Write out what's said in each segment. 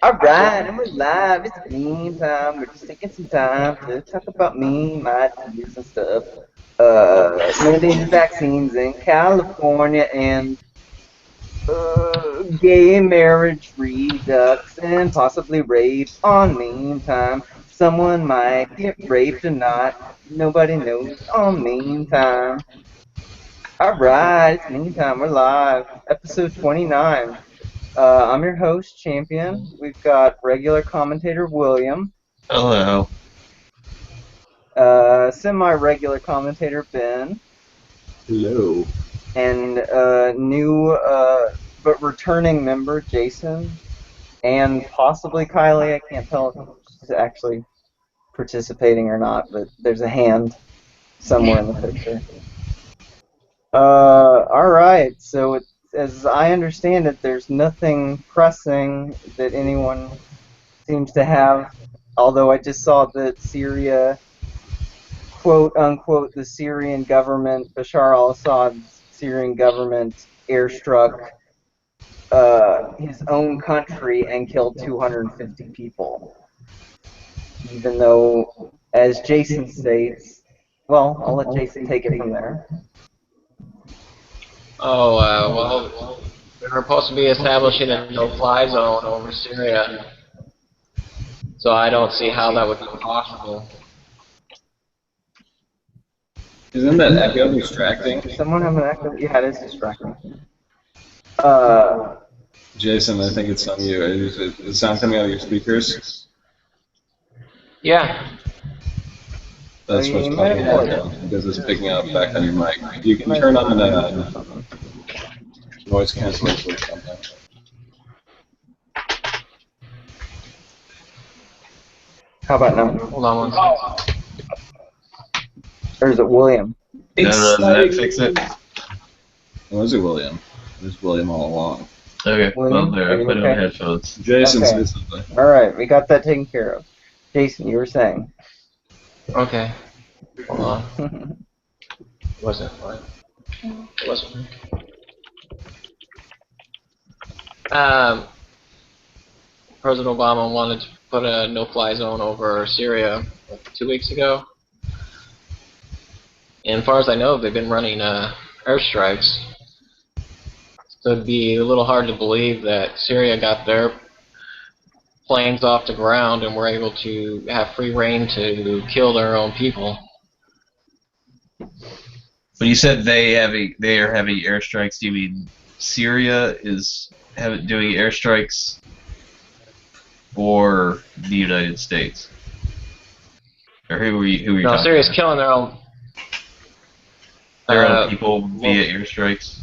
Alright, and we're live. It's meantime. We're just taking some time to talk about me, my ideas and stuff. Mandated vaccines in California and gay marriage redux and possibly rape on meantime. Someone might get raped or not. Nobody knows on meantime. Alright, it's meantime. We're live. Episode 29. I'm your host, Champion. We've got regular commentator William, Hello. semi-regular commentator Ben, Hello. and new but returning member Jason, and possibly Kylie. I can't tell if she's actually participating or not, but there's a hand somewhere in the picture. Alright, so as I understand it, there's nothing pressing that anyone seems to have, although I just saw that Syria, quote unquote, the Syrian government, Bashar al-Assad's Syrian government airstruck his own country and killed 250 people. Even though, as Jason states, well, I'll let Jason take it from there. Oh, well, we were supposed to be establishing a no-fly zone over Syria, so I don't see how that would be possible. Isn't that echo distracting? Does someone have an echo? Yeah, it is distracting. Jason, I think it's on you. Is the sound coming out of your speakers? Yeah. That's what's You causing might have that because it's picking up back on your mic. You can turn on noise cancellation or something. How about now? Hold on one second. Or is it William? No, that fix it. Was it William? It was William all along. Okay, William, well there, are I you put it okay? on headphones. Jason Okay. said something. Alright, we got that taken care of. Jason, you were saying. Okay. Hold on. It wasn't what? It wasn't. President Obama wanted to put a no-fly zone over Syria 2 weeks ago. And as far as I know, they've been running airstrikes. So it'd be a little hard to believe that Syria got their planes off the ground and were able to have free reign to kill their own people. When you said they are having airstrikes, do you mean Syria is doing airstrikes for the United States? Or who were you No, talking Syria's about? killing their own. Their own people via airstrikes?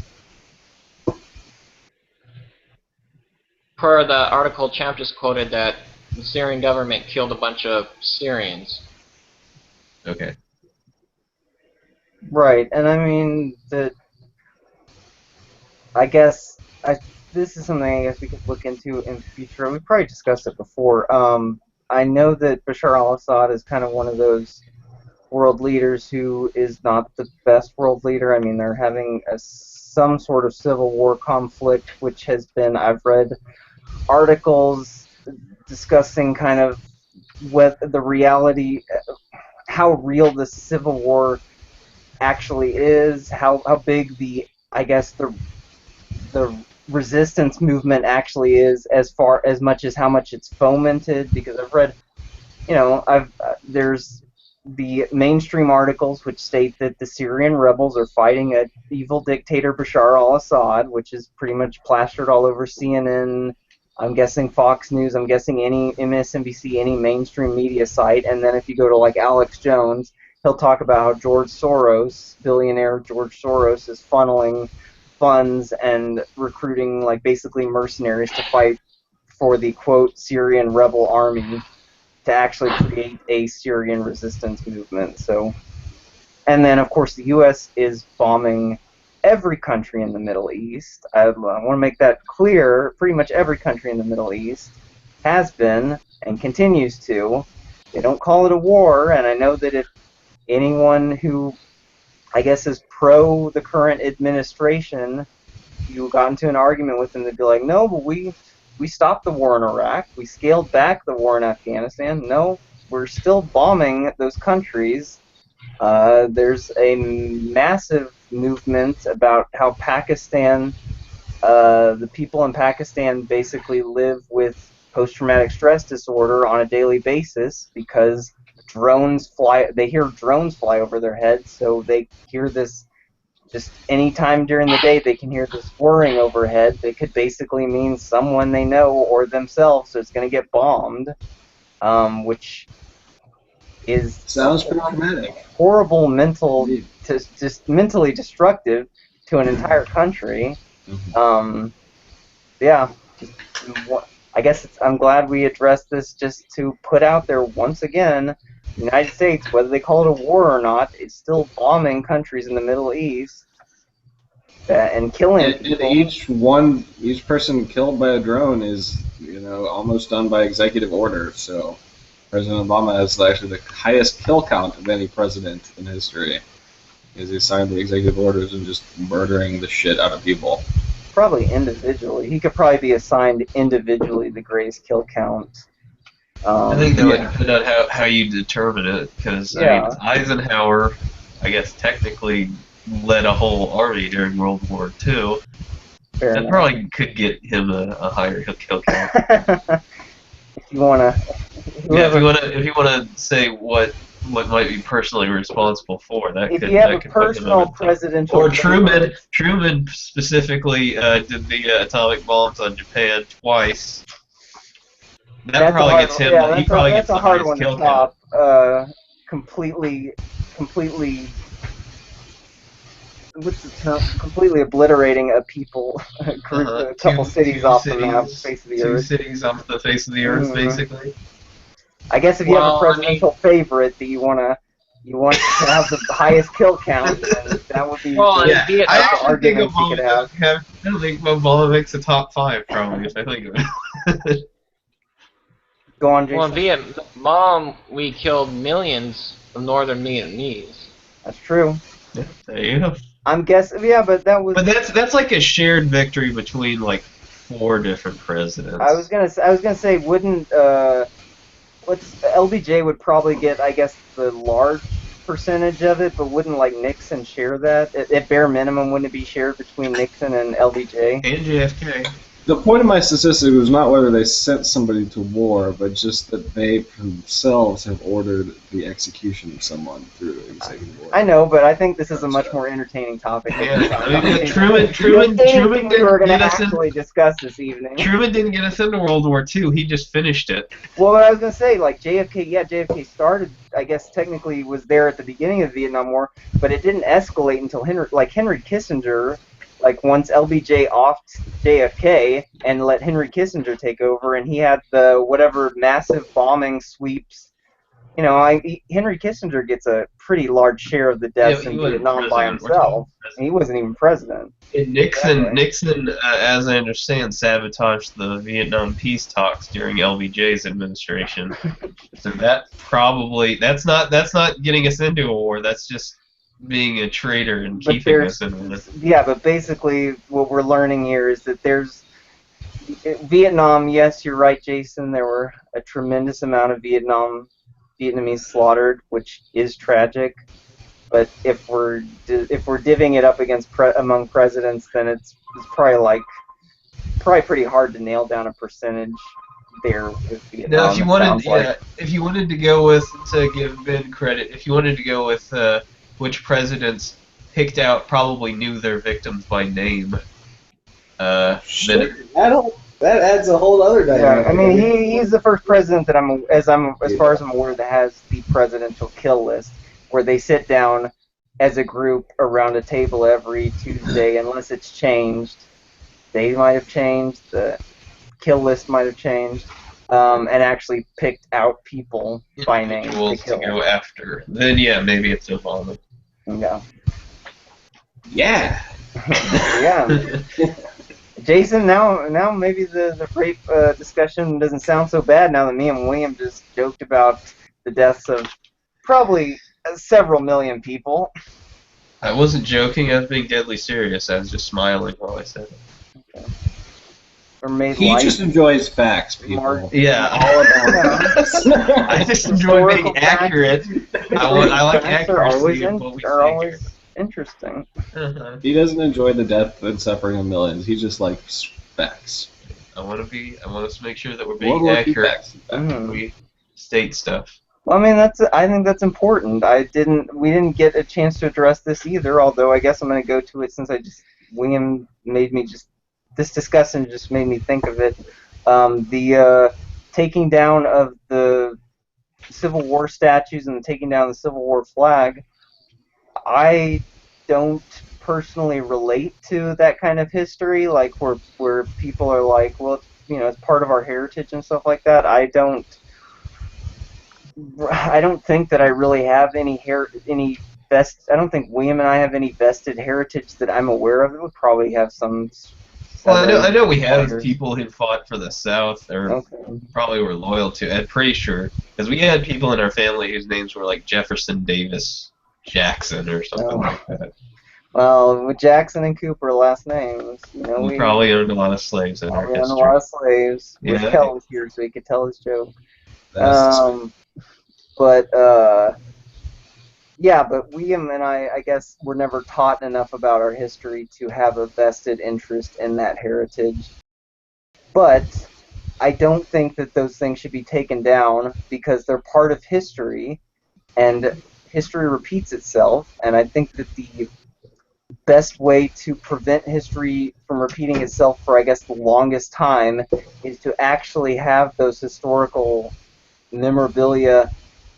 Per the article Champ just quoted, that the Syrian government killed a bunch of Syrians. Okay. Right, and I mean, I guess, this is something I guess we could look into in the future. We probably discussed it before. I know that Bashar al-Assad is kind of one of those world leaders who is not the best world leader. I mean, they're having some sort of civil war conflict, which has been, I've read articles discussing kind of what the reality, how real the civil war actually is, how big the, I guess, the resistance movement actually is, as much as how much it's fomented. Because I've read, there's the mainstream articles which state that the Syrian rebels are fighting a evil dictator, Bashar al-Assad, which is pretty much plastered all over CNN. I'm guessing Fox News, I'm guessing any MSNBC, any mainstream media site. And then if you go to like Alex Jones, he'll talk about how George Soros, billionaire George Soros, is funneling funds and recruiting like basically mercenaries to fight for the quote Syrian rebel army to actually create a Syrian resistance movement. So, and then of course the U.S. is bombing every country in the Middle East. I want to make that clear. Pretty much every country in the Middle East has been and continues to. They don't call it a war, and I know that if anyone who I guess is pro the current administration, you got into an argument with them, they'd be like, no, but we stopped the war in Iraq. We scaled back the war in Afghanistan. No, we're still bombing those countries. There's a massive movement about how Pakistan, the people in Pakistan basically live with post-traumatic stress disorder on a daily basis because drones fly. They hear drones fly over their heads, so they hear this just any time during the day. They can hear this whirring overhead. They could basically mean someone they know or themselves, so it's going to get bombed, which is Sounds pretty traumatic. horrible mental, just mentally destructive to an entire country. Yeah, just, I guess I'm glad we addressed this just to put out there once again, the United States, whether they call it a war or not, is still bombing countries in the Middle East and killing people. And each person killed by a drone is, almost done by executive order. So President Obama has actually the highest kill count of any president in history, because he signed the executive orders and just murdering the shit out of people. Probably individually. He could probably be assigned individually the greatest kill count. I think that would depend on how you determine it, because I mean, Eisenhower, I guess technically led a whole army during World War II. That probably could get him a higher kill count. If you wanna, if you wanna say what might be personally responsible for that. If you have a personal presidential, or Truman specifically did the atomic bombs on Japan twice. That probably gets him. Yeah, he probably gets a hard one to top. Completely. What's the term? Completely obliterating a people group, a couple cities off the map, face of the earth. 2 cities off the face of the earth, basically. I guess if you have a presidential favorite that you want to have the highest kill count, then that would be. Well, yeah, I actually think Obama I don't think Obama makes the top 5, probably, if I think of it. Go on, Jason. Well, in Vietnam, we killed millions of northern Vietnamese. That's true. Yeah, there you go. I'm guessing, yeah, but that was. But that's like a shared victory between like 4 different presidents. I was gonna say, wouldn't LBJ would probably get, I guess, the large percentage of it, but wouldn't like Nixon share that? At bare minimum, wouldn't it be shared between Nixon and LBJ? And JFK. The point of my statistic was not whether they sent somebody to war, but just that they themselves have ordered the execution of someone through executive order. I know, but I think this is a much more entertaining topic. Yeah, I mean, Truman we were going to actually discuss this evening. Truman didn't get us into World War II. He just finished it. Well, what I was going to say, like JFK started, I guess technically was there at the beginning of the Vietnam War, but it didn't escalate until Henry Kissinger. Like once LBJ offed JFK and let Henry Kissinger take over, and he had the whatever massive bombing sweeps. Henry Kissinger gets a pretty large share of the deaths in Vietnam by himself. He wasn't even president. And Nixon, as I understand, sabotaged the Vietnam peace talks during LBJ's administration. So that's not getting us into a war. That's just being a traitor and keeping us in it. Yeah, but basically what we're learning here is that there's Vietnam. Yes, you're right, Jason. There were a tremendous amount of Vietnamese slaughtered, which is tragic. But if we're divvying it up against among presidents, then it's probably pretty hard to nail down a percentage there with Vietnam. Now, if you wanted to go with, to give Ben credit, if you wanted to go with which presidents picked out probably knew their victims by name. That adds a whole other dynamic. Yeah, I mean, he's the first president that as far as I'm aware, that has the presidential kill list, where they sit down as a group around a table every Tuesday, unless it's changed. They might have changed, the kill list might have changed, and actually picked out people by name to go after. Then yeah, maybe it's Obama. Yeah. Yeah. Yeah. Jason, now maybe the rape discussion doesn't sound so bad now that me and William just joked about the deaths of probably several million people. I wasn't joking. I was being deadly serious. I was just smiling while I said it. Okay. or made He light. just enjoys facts, people. Mar- Yeah. All about facts. I just enjoy being Historical facts. accurate. I like Facts are always accuracy of what we are say always interesting. here. He doesn't enjoy the death and suffering of millions. He just likes facts. I want us to make sure that we're World being War II accurate facts. when we state stuff. Well, I mean, I think that's important. We didn't get a chance to address this either. Although I guess I'm going to go to it since William made me this discussion just made me think of it. The taking down of the Civil War statues and the taking down of the Civil War flag. I don't personally relate to that kind of history, like where people are like, well, it's part of our heritage and stuff like that. I don't think that I really have any I don't think William and I have any vested heritage that I'm aware of. It would probably have some. Well, I know we have fighters. people who fought for the South, or Okay. probably were loyal to. I'm pretty sure because we had people in our family whose names were like Jefferson Davis Jackson or something like that. Well, with Jackson and Cooper last names, We probably owned a lot of slaves in our we own a history. lot of slaves. Yeah. Wish Kel was here so he could tell his joke. That's But yeah, but William and I guess, were never taught enough about our history to have a vested interest in that heritage. But I don't think that those things should be taken down because they're part of history, and history repeats itself. And I think that the best way to prevent history from repeating itself for, I guess, the longest time is to actually have those historical memorabilia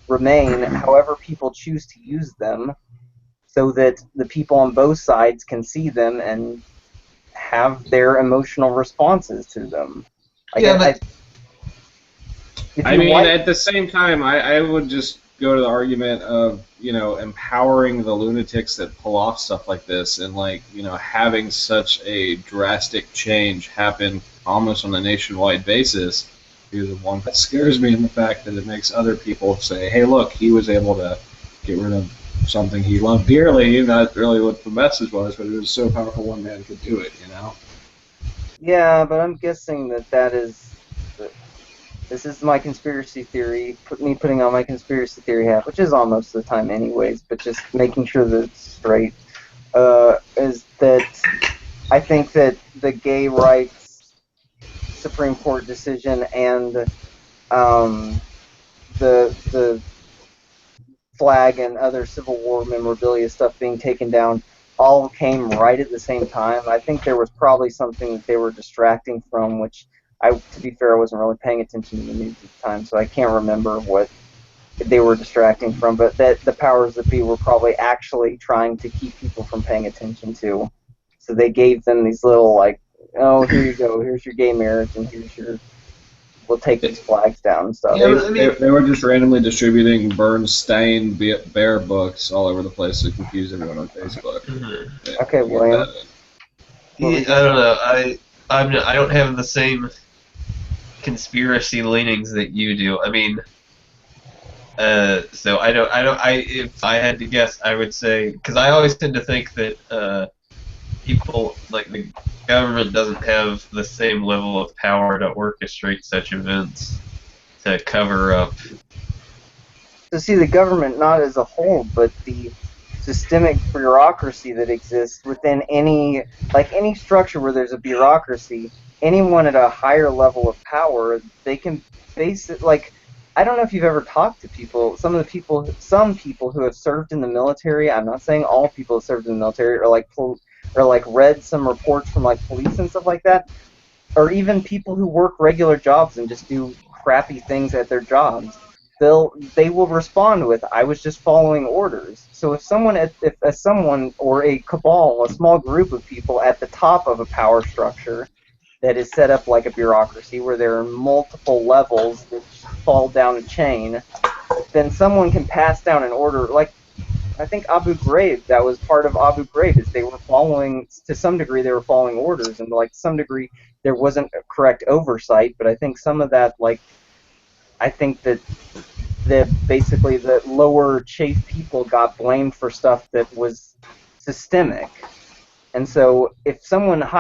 remain however people choose to use them, so that the people on both sides can see them and have their emotional responses to them. I mean, at the same time, I would just go to the argument of, empowering the lunatics that pull off stuff like this, and having such a drastic change happen almost on a nationwide basis. Because of one that scares me in the fact that it makes other people say, hey, look, he was able to get rid of something he loved dearly, not really what the message was, but it was so powerful one man could do it, Yeah, but I'm guessing this is my conspiracy theory, putting on my conspiracy theory hat, which is on most of the time anyways, but just making sure that it's straight, is that I think that the gay rights Supreme Court decision and the flag and other Civil War memorabilia stuff being taken down all came right at the same time. I think there was probably something that they were distracting from, which to be fair, I wasn't really paying attention to the news at the time, so I can't remember what they were distracting from, but that the powers that be were probably actually trying to keep people from paying attention to. So they gave them these little, oh, here you go, here's your gay marriage, and we'll take these flags down and stuff. Yeah, they were just randomly distributing Bernstein Bear books all over the place to confuse everyone on Facebook. Mm-hmm. Yeah, Okay, William. I don't know. I don't have the same conspiracy leanings that you do. I mean, so if I had to guess, I would say, because I always tend to think that people, like the government, doesn't have the same level of power to orchestrate such events to cover up. To see the government not as a whole, but the systemic bureaucracy that exists within any structure where there's a bureaucracy, anyone at a higher level of power, they can base it, I don't know if you've ever talked to people, some people who have served in the military. I'm not saying all people have served in the military, or read some reports from police and stuff like that, or even people who work regular jobs and just do crappy things at their jobs. They will respond with, I was just following orders. So if someone or a cabal, a small group of people at the top of a power structure that is set up like a bureaucracy where there are multiple levels that fall down a chain, then someone can pass down an order. I think Abu Ghraib, that was part of Abu Ghraib, is they were following, to some degree, they were following orders, and to some degree there wasn't a correct oversight, but I think some of that, I think that basically the lower chief people got blamed for stuff that was systemic. And so if someone at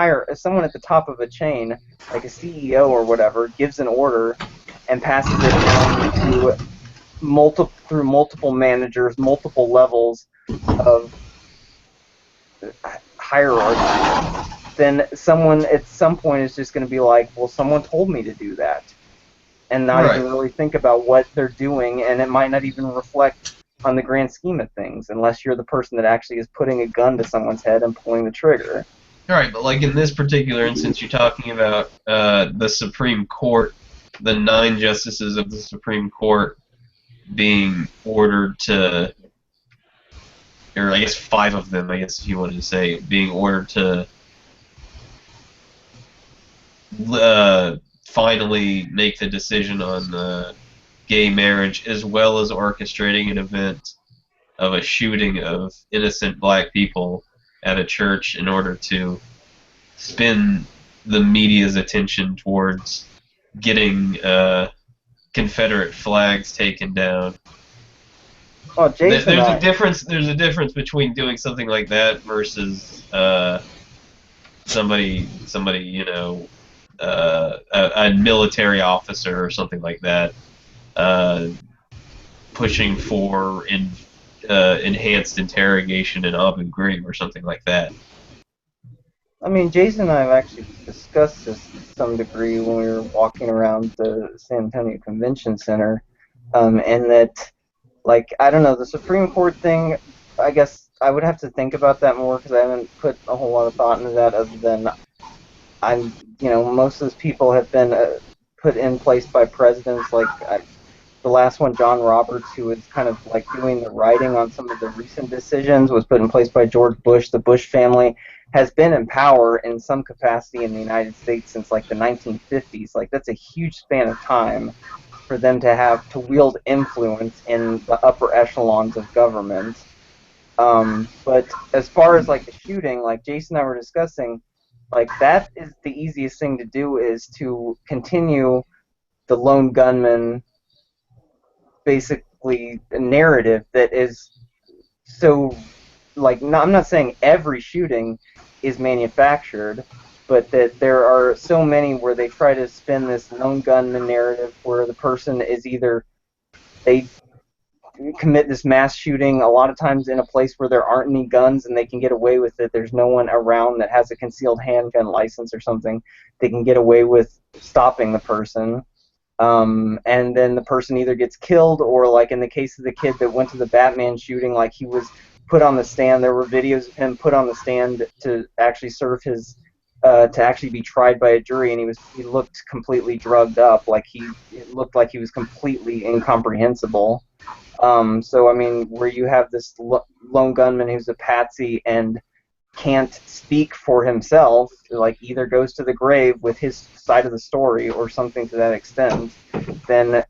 the top of a chain, like a CEO or whatever, gives an order and passes it down to through multiple managers, multiple levels of hierarchy, then someone at some point is just going to be like, well, someone told me to do that, and not Right. even really think about what they're doing, and it might not even reflect on the grand scheme of things, unless you're the person that actually is putting a gun to someone's head and pulling the trigger. All right, but like in this particular instance, you're talking about the Supreme Court, the 9 justices of the Supreme Court being ordered to, or I guess 5 of them, I guess if you wanted to say, being ordered to finally make the decision on gay marriage, as well as orchestrating an event of a shooting of innocent black people at a church in order to spin the media's attention towards getting Confederate flags taken down. Well, Jason, There's a difference. There's a difference between doing something like that versus somebody you know, a military officer or something like that, pushing for enhanced interrogation in Abu Ghraib or something like that. I mean, Jason and I have actually discussed this to some degree when we were walking around the San Antonio Convention Center, and that, like, I don't know, the Supreme Court thing, I guess I would have to think about that more because I haven't put a whole lot of thought into that other than most of those people have been put in place by presidents, like the last one, John Roberts, who was kind of like doing the writing on some of the recent decisions, was put in place by George Bush. The Bush family has been in power in some capacity in the United States since like the 1950s. Like, that's a huge span of time for them to have to wield influence in the upper echelons of government. But as far as like the shooting, like Jason and I were discussing, like that is the easiest thing to do, is to continue the lone gunman basically a narrative that is so, like, I'm not saying every shooting is manufactured, but that there are so many where they try to spin this lone gunman narrative where the person is either, they commit this mass shooting a lot of times in a place where there aren't any guns and they can get away with it. There's no one around that has a concealed handgun license or something. They can get away with stopping the person. And then the person either gets killed, or like in the case of the kid that went to the Batman shooting, like he was put on the stand. There were videos of him put on the stand to actually serve his, to actually be tried by a jury, and he looked completely drugged up. Like it looked like he was completely incomprehensible. So I mean, where you have this lone gunman who's a patsy and can't speak for himself, like either goes to the grave with his side of the story or something to that extent, then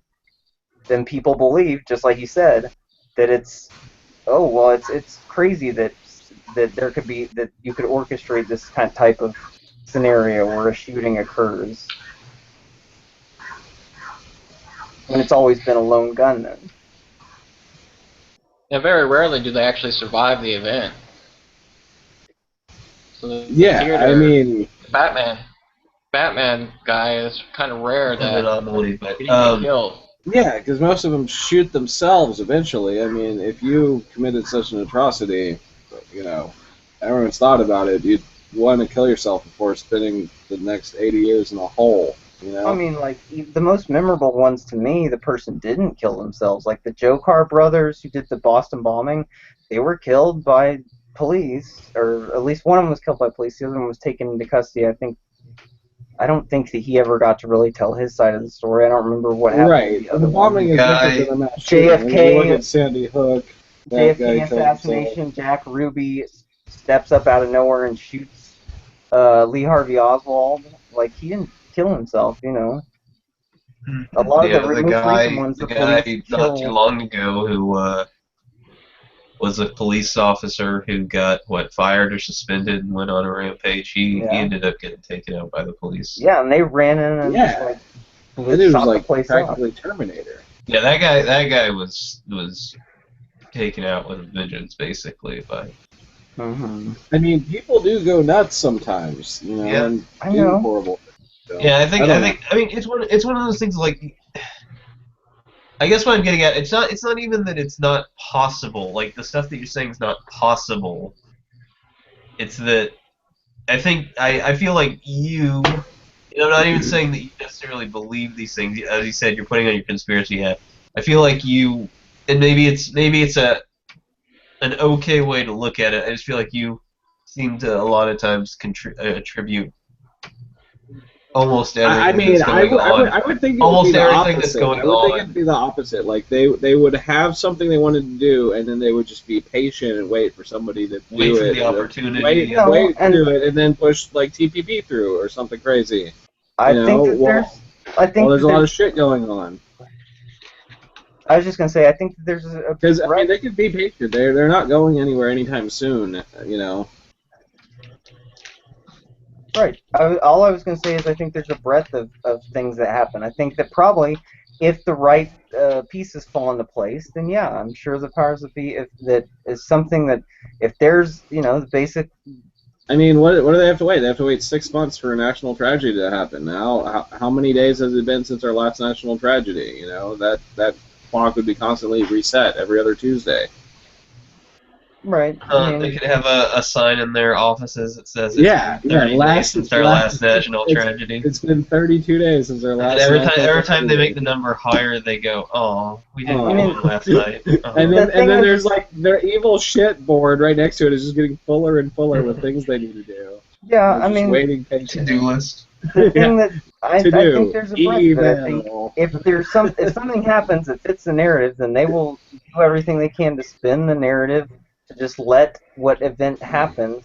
people believe, just like you said, that it's crazy that there could be, that you could orchestrate this kind of type of scenario where a shooting occurs when it's always been a lone gunman. Yeah, very rarely do they actually survive the event. So I mean, Batman guy is kind of rare An that anomaly, but he get killed. yeah, because most of them shoot themselves eventually. I mean, if you committed such an atrocity, everyone's thought about it, you'd want to kill yourself before spending the next 80 years in a hole. I mean, like, the most memorable ones to me, the person didn't kill themselves. Like the Jocar brothers who did the Boston bombing, they were killed by police, or at least one of them was killed by police. The other one was taken into custody. I don't think that he ever got to really tell his side of the story. I don't remember what happened. Right. The bombing is different than a mass shooting. JFK. When you look at Sandy Hook, JFK assassination. Jack Ruby steps up out of nowhere and shoots Lee Harvey Oswald. Like, he didn't kill himself, A lot of the most recent ones, the guy police not too long ago who was a police officer who got fired or suspended and went on a rampage. He ended up getting taken out by the police. Yeah, and they ran in and that dude was like practically Terminator. Yeah, that guy was taken out with a vengeance, basically. But Mm-hmm. I mean, people do go nuts sometimes, Yeah. and I do know. horrible things. So, Yeah, I don't think I mean it's one of those things like I guess what I'm getting at it's not even that it's not possible. Like the stuff that you're saying is not possible. It's that I feel like I'm not even saying that you necessarily believe these things. As you said, you're putting on your conspiracy hat. I feel like and maybe it's an okay way to look at it. I just feel like you seem to a lot of times attribute almost I everything mean, that's going on. I would think it would be Almost the everything that's opposite. going I would think on. it'd be the opposite. Like they would have something they wanted to do, and then they would just be patient and wait for somebody to Wait do for it. the opportunity. Wait, Yeah. wait to and do it, and then push like TPP through or something crazy. I think that I think There's that a lot of there's. shit going on. I was just gonna say, I think that there's a Because I mean, breadth. they could be patient. They're not going anywhere anytime soon. Right. All I was gonna say is I think there's a breadth of things that happen. I think that probably if the right pieces fall into place, then yeah, I'm sure the powers that be, if that is something that if there's the basic. I mean, what do they have to wait? They have to wait 6 months for a national tragedy to happen. Now, how many days has it been since our last national tragedy? That clock would be constantly reset every other Tuesday. Right. They could have a sign in their offices that says it's Yeah, been 30 days since our last national it's, tragedy. It's been 32 days since our And last. every time they make the number higher, they go, "Oh, we didn't Oh. get one last night." Oh. And then thing is- there's like their evil shit board right next to it is just getting fuller and fuller with things they need to do. Yeah, They're I just mean, waiting patiently. To-do list. the thing that I To do. think there's a breadth that I think Email. if something happens that fits the narrative, then they will do everything they can to spin the narrative to just let what event happened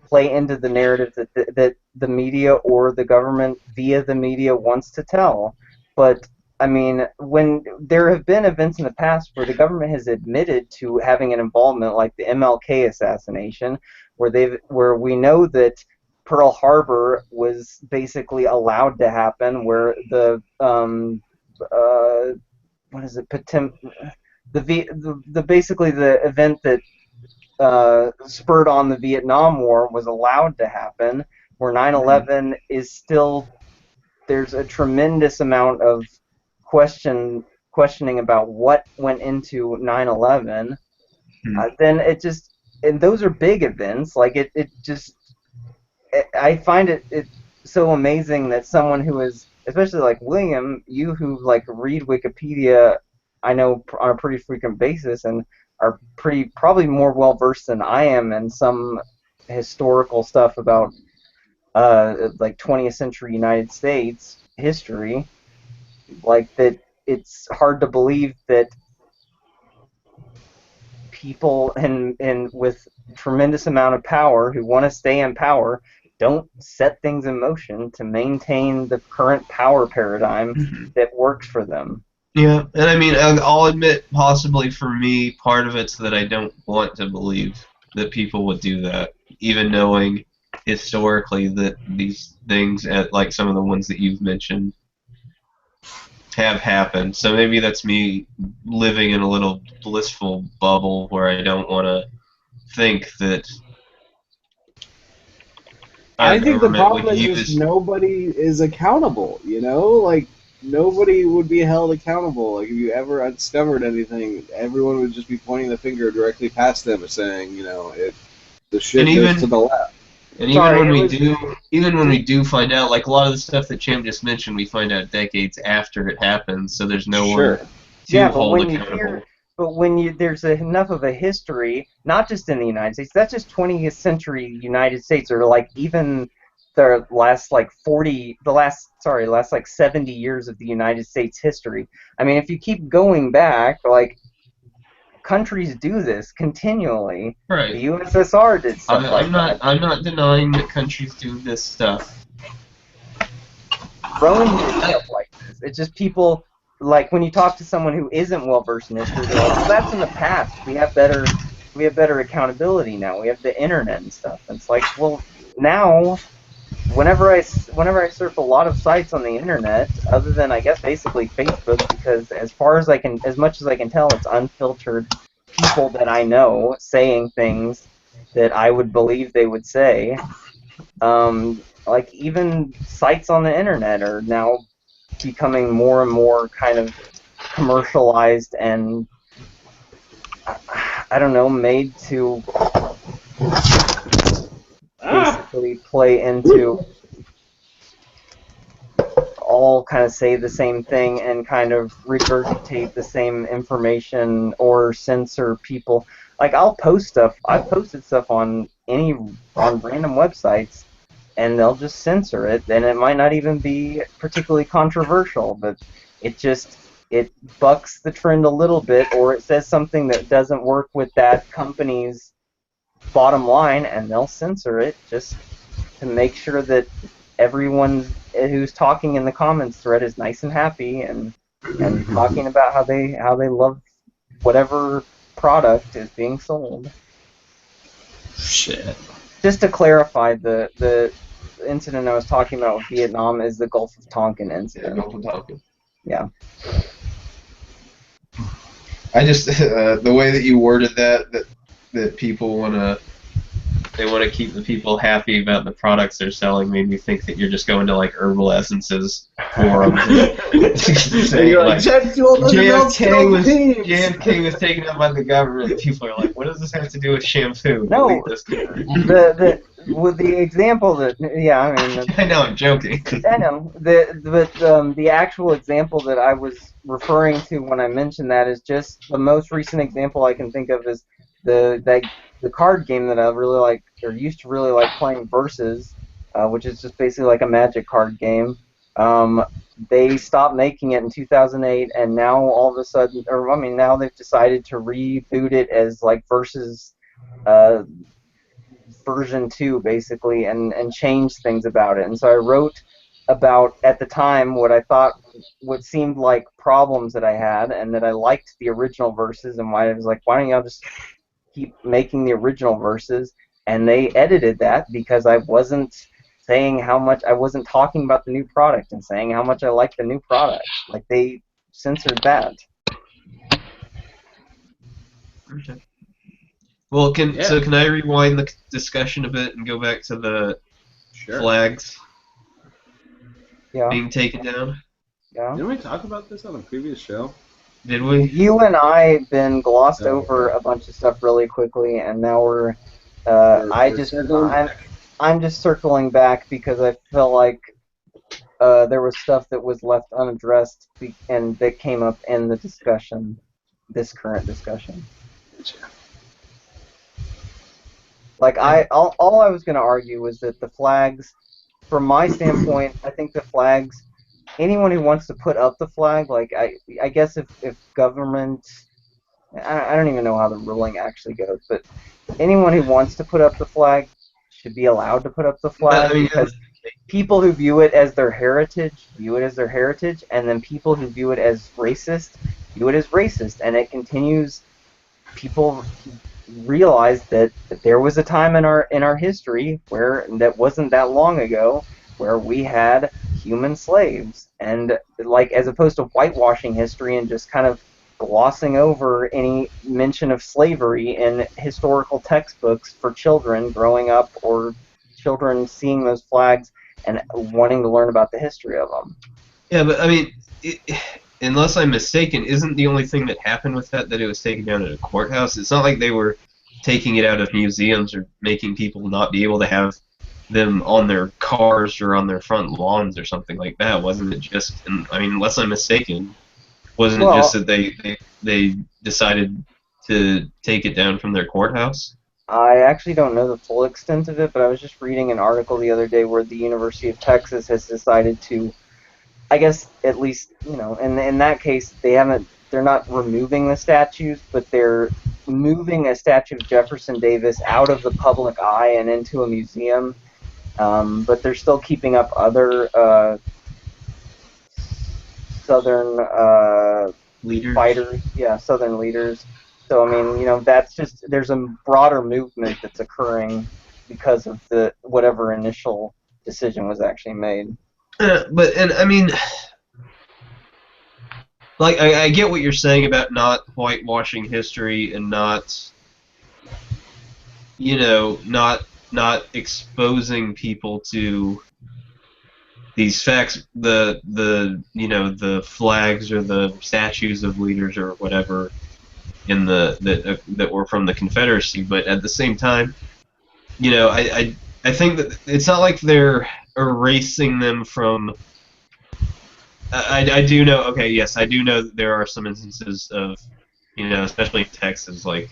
play into the narrative that the media or the government via the media wants to tell. But I mean, when there have been events in the past where the government has admitted to having an involvement, like the MLK assassination, where we know that Pearl Harbor was basically allowed to happen, where the what is it, basically the event that spurred on the Vietnam War was allowed to happen, where 9/11 is still, there's a tremendous amount of questioning about what went into 9/11. Then it just, and those are big events. Like it just, I find it so amazing that someone who is, especially like William, you who like read Wikipedia, I know on a pretty frequent basis and are probably more well versed than I am in some historical stuff about like 20th century United States history, like that. It's hard to believe that people with tremendous amount of power who want to stay in power don't set things in motion to maintain the current power paradigm that works for them. Yeah, and I mean, I'll admit, possibly for me, part of it's that I don't want to believe that people would do that, even knowing historically that these things, like some of the ones that you've mentioned, have happened. So maybe that's me living in a little blissful bubble where I don't want to think that I think the government problem would is use. just nobody is accountable. Like nobody would be held accountable. Like if you ever discovered anything, everyone would just be pointing the finger directly past them and saying, the shit goes to the left. And even when we do find out, like a lot of the stuff that Chim just mentioned, we find out decades after it happens, so there's no one to hold accountable. But when there's enough of a history, not just in the United States, that's just 20th century United States, or like even the last like 70 years of the United States history. I mean, if you keep going back, like, countries do this continually. Right. The USSR did stuff that. I'm not denying that countries do this stuff. Rome did stuff like this. It's just people, like, when you talk to someone who isn't well versed in history, they're like, well, that's in the past. We have better accountability now. We have the internet and stuff. And it's like, well, now, whenever I surf a lot of sites on the internet, other than I guess basically Facebook, because as much as I can tell, it's unfiltered people that I know saying things that I would believe they would say. Like even sites on the internet are now becoming more and more kind of commercialized and I don't know, made to basically play into all kind of say the same thing and kind of regurgitate the same information or censor people. Like I've posted stuff on random websites and they'll just censor it, and it might not even be particularly controversial, but it bucks the trend a little bit, or it says something that doesn't work with that company's bottom line, and they'll censor it just to make sure that everyone who's talking in the comments thread is nice and happy and talking about how they love whatever product is being sold. Shit. Just to clarify, the incident I was talking about with Vietnam is the Gulf of Tonkin incident. Gulf of Tonkin. Yeah. I just the way that you worded that people want to keep the people happy about the products they're selling made me think that you're just going to like Herbal Essences forums saying like JFK was taken out by the government. People are like, what does this have to do with shampoo? No, with the example that I know, I'm joking. I know the actual example that I was referring to when I mentioned that is just the most recent example I can think of is the card game that I really like or used to really like playing, Versus, which is just basically like a Magic card game. They stopped making it in 2008, and now all of a sudden, now they've decided to reboot it as like Versus version 2, basically, and change things about it. And so I wrote about, at the time, what seemed like problems that I had, and that I liked the original Versus, and why I was like, why don't y'all just keep making the original Versus? And they edited that because I wasn't talking about the new product and saying how much I liked the new product. Like, they censored that. Okay. Well, can I rewind the discussion a bit and go back to the flags being taken down? Yeah. Didn't we talk about this on a previous show? Did we? You and I have been glossed over a bunch of stuff really quickly, and now I'm just circling back because I feel like there was stuff that was left unaddressed and that came up in the discussion, this current discussion. Like all I was going to argue was that the flags, from my standpoint, I think the flags, anyone who wants to put up the flag, like I guess if government, I don't even know how the ruling actually goes, but anyone who wants to put up the flag should be allowed to put up the flag, because people who view it as their heritage, and then people who view it as racist, view it as racist, and it continues. People realize that there was a time in our history where, that wasn't that long ago, where we had human slaves, and like, as opposed to whitewashing history and just kind of glossing over any mention of slavery in historical textbooks for children growing up, or children seeing those flags and wanting to learn about the history of them. Yeah, but I mean, unless I'm mistaken, isn't the only thing that happened with that it was taken down at a courthouse? It's not like they were taking it out of museums or making people not be able to have them on their cars or on their front lawns or something like that. Wasn't it just, I mean, unless I'm mistaken, wasn't it just that they decided to take it down from their courthouse? I actually don't know the full extent of it, but I was just reading an article the other day where the University of Texas has decided to, I guess, at least, in that case, they're not removing the statues, but they're moving a statue of Jefferson Davis out of the public eye and into a museum, but they're still keeping up other Southern leaders. Fighters, Southern leaders. So, I mean, that's just, there's a broader movement that's occurring because of whatever initial decision was actually made. I mean, like, I get what you're saying about not whitewashing history and not, not exposing people to these facts, the flags or the statues of leaders or whatever that were from the Confederacy, but at the same time, I think that it's not like they're erasing them from. I do know. Okay, yes, I do know that there are some instances of, especially in Texas, like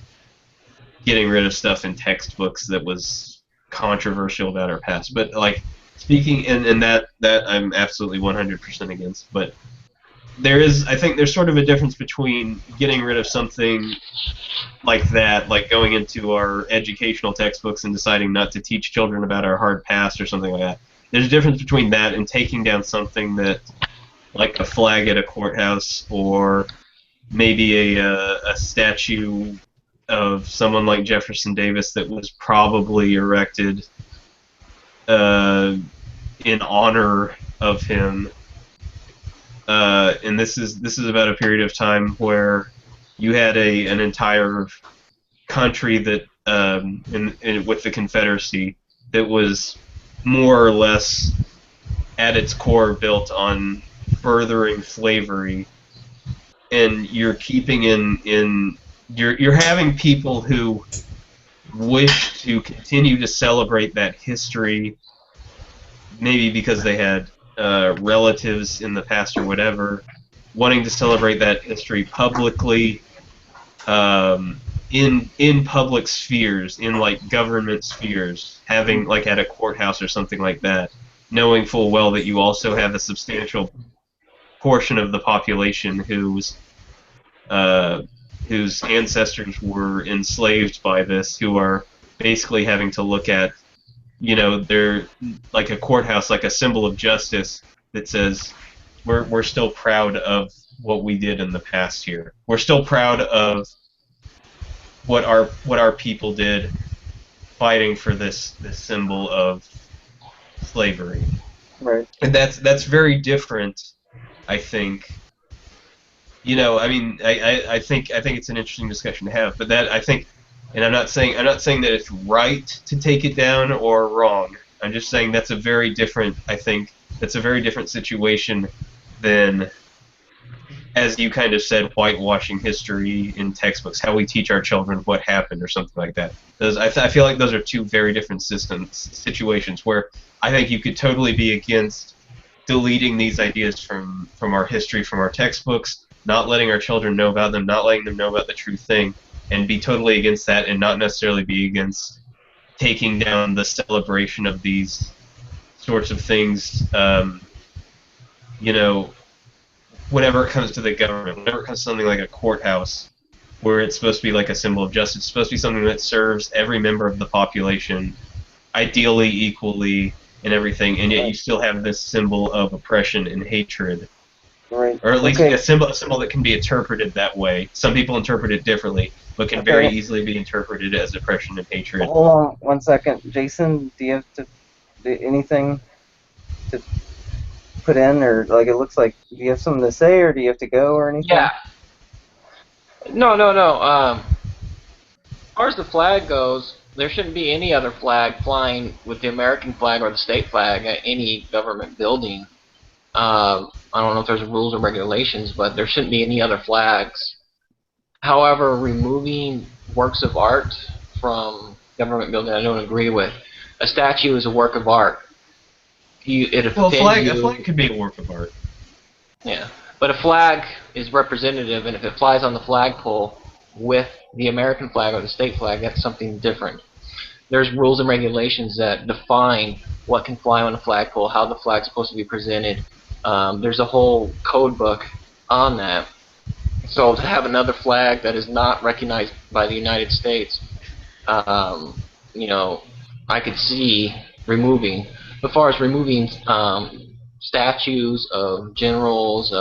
getting rid of stuff in textbooks that was controversial about our past. But like speaking, and that I'm absolutely 100% against. But I think there's sort of a difference between getting rid of something like that, like going into our educational textbooks and deciding not to teach children about our hard past or something like that. There's a difference between that and taking down something that, like a flag at a courthouse, or maybe a statue of someone like Jefferson Davis that was probably erected in honor of him. And this is about a period of time where you had an entire country that with the Confederacy that was more or less at its core built on furthering slavery, and you're keeping you're having people who wish to continue to celebrate that history, maybe because they had relatives in the past or whatever, wanting to celebrate that history publicly, in public spheres, in like government spheres, having like at a courthouse or something like that, knowing full well that you also have a substantial portion of the population whose ancestors were enslaved by this, who are basically having to look at, they're like a courthouse, like a symbol of justice that says we're still proud of what we did in the past here. We're still proud of what our people did fighting for this symbol of slavery. Right. And that's very different, I think. I mean, I think it's an interesting discussion to have, but that I think, and I'm not saying that it's right to take it down or wrong. I'm just saying that's a very different. I think that's a very different situation than, as you kind of said, whitewashing history in textbooks, how we teach our children what happened or something like that. I feel like those are two very different situations where I think you could totally be against deleting these ideas from our history, from our textbooks, not letting our children know about them, not letting them know about the true thing, and be totally against that, and not necessarily be against taking down the celebration of these sorts of things, whenever it comes to the government, whenever it comes to something like a courthouse, where it's supposed to be like a symbol of justice, it's supposed to be something that serves every member of the population, ideally equally, and everything, and yet you still have this symbol of oppression and hatred. Right. Or at least a symbol that can be interpreted that way. Some people interpret it differently, but can very easily be interpreted as oppression and hatred. Hold on 1 second. Jason, do you have anything to put in, or like it looks like, do you have something to say, or do you have to go or anything? Yeah. No. As far as the flag goes, there shouldn't be any other flag flying with the American flag or the state flag at any government building. I don't know if there's rules or regulations, but there shouldn't be any other flags. However, removing works of art from government building, I don't agree with. A statue is a work of art. A flag could be a work of art. Yeah, but a flag is representative, and if it flies on the flagpole with the American flag or the state flag, that's something different. There's rules and regulations that define what can fly on a flagpole, how the flag's supposed to be presented. There's a whole code book on that. So to have another flag that is not recognized by the United States, I could see removing. As far as removing statues of generals,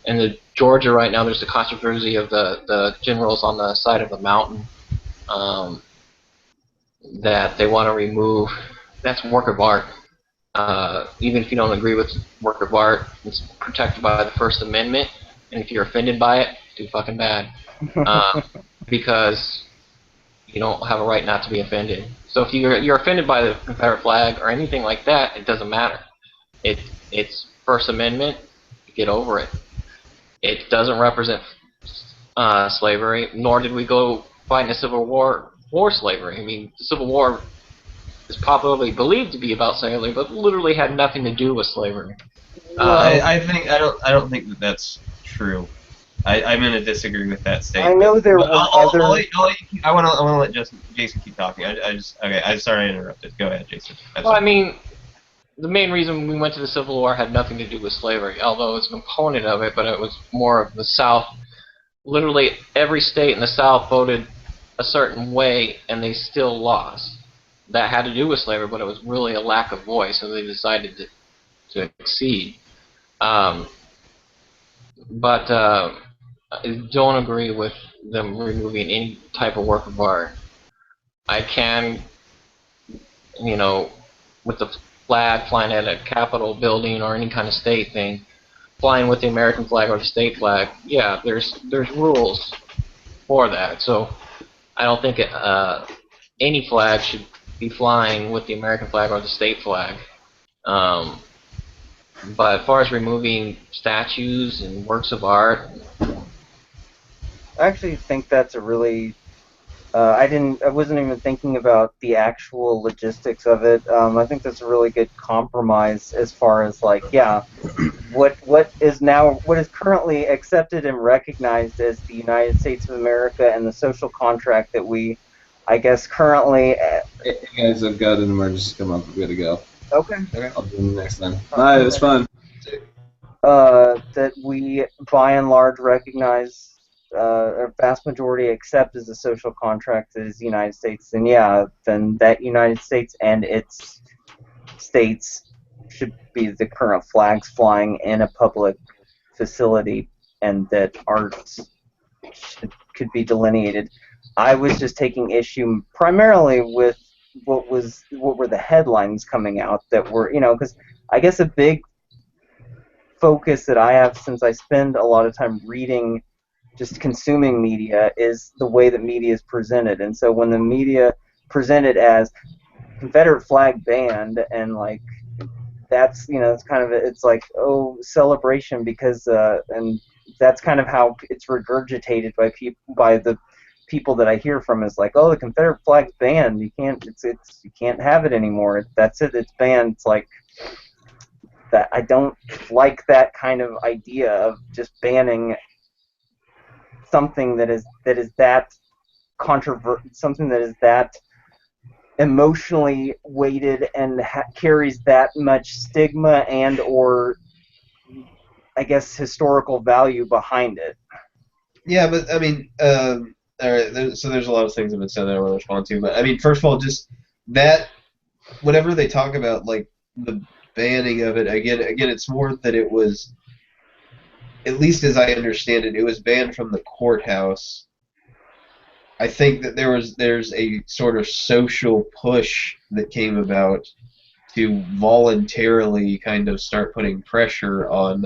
in the Georgia right now, there's the controversy of the generals on the side of the mountain that they want to remove. That's work of art. Even if you don't agree with work of art, it's protected by the First Amendment, and if you're offended by it, too fucking bad. Because you don't have a right not to be offended. So if you're offended by the Confederate flag or anything like that, it doesn't matter. It's First Amendment. Get over it. It doesn't represent slavery, nor did we go fight in a civil war for slavery. I mean, the Civil War is popularly believed to be about slavery, but literally had nothing to do with slavery. I don't think that that's true. I'm going to disagree with that statement. I know there But were other. I want to let Jason keep talking. I'm sorry I interrupted. Go ahead, Jason. Well, I mean, the main reason we went to the Civil War had nothing to do with slavery, although it was a component of it, but it was more of the South. Literally every state in the South voted a certain way, and they still lost. That had to do with slavery, but it was really a lack of voice, so they decided to accede. But I don't agree with them removing any type of work of art. I can, with the flag flying at a Capitol building or any kind of state thing, flying with the American flag or the state flag, yeah, there's rules for that. So I don't think any flag should be flying with the American flag or the state flag. But as far as removing statues and works of art, I actually think that's a really. I wasn't even thinking about the actual logistics of it. I think that's a really good compromise as far as like, yeah, what is currently accepted and recognized as the United States of America and the social contract that we, I guess, currently. Hey guys, I've got an emergency come up. We gotta go. Okay. I'll do them next time. Bye. It was fun. That we, by and large, recognize, a vast majority accept as a social contract that is the United States, then yeah, then that United States and its states should be the current flags flying in a public facility, and that art could be delineated. I was just taking issue primarily with what were the headlines coming out that were, because I guess a big focus that I have, since I spend a lot of time reading, just consuming media, is the way that media is presented. And so when the media presented as Confederate flag banned, and like that's it's kind of it's like, oh, celebration, because and that's kind of how it's regurgitated by the people that I hear from, is like, oh, the Confederate flag's banned, you can't you can't have it anymore, that's it, it's banned. It's like that. I don't like that kind of idea of just banning something that is that something that is that emotionally weighted and carries that much stigma and or, I guess, historical value behind it. Yeah, but I mean, all right. So there's a lot of things that have been said that I want to respond to. But I mean, first of all, just that whenever they talk about like the banning of it, again, it's more that it was, at least as I understand it, it was banned from the courthouse. I think that there's a sort of social push that came about to voluntarily kind of start putting pressure on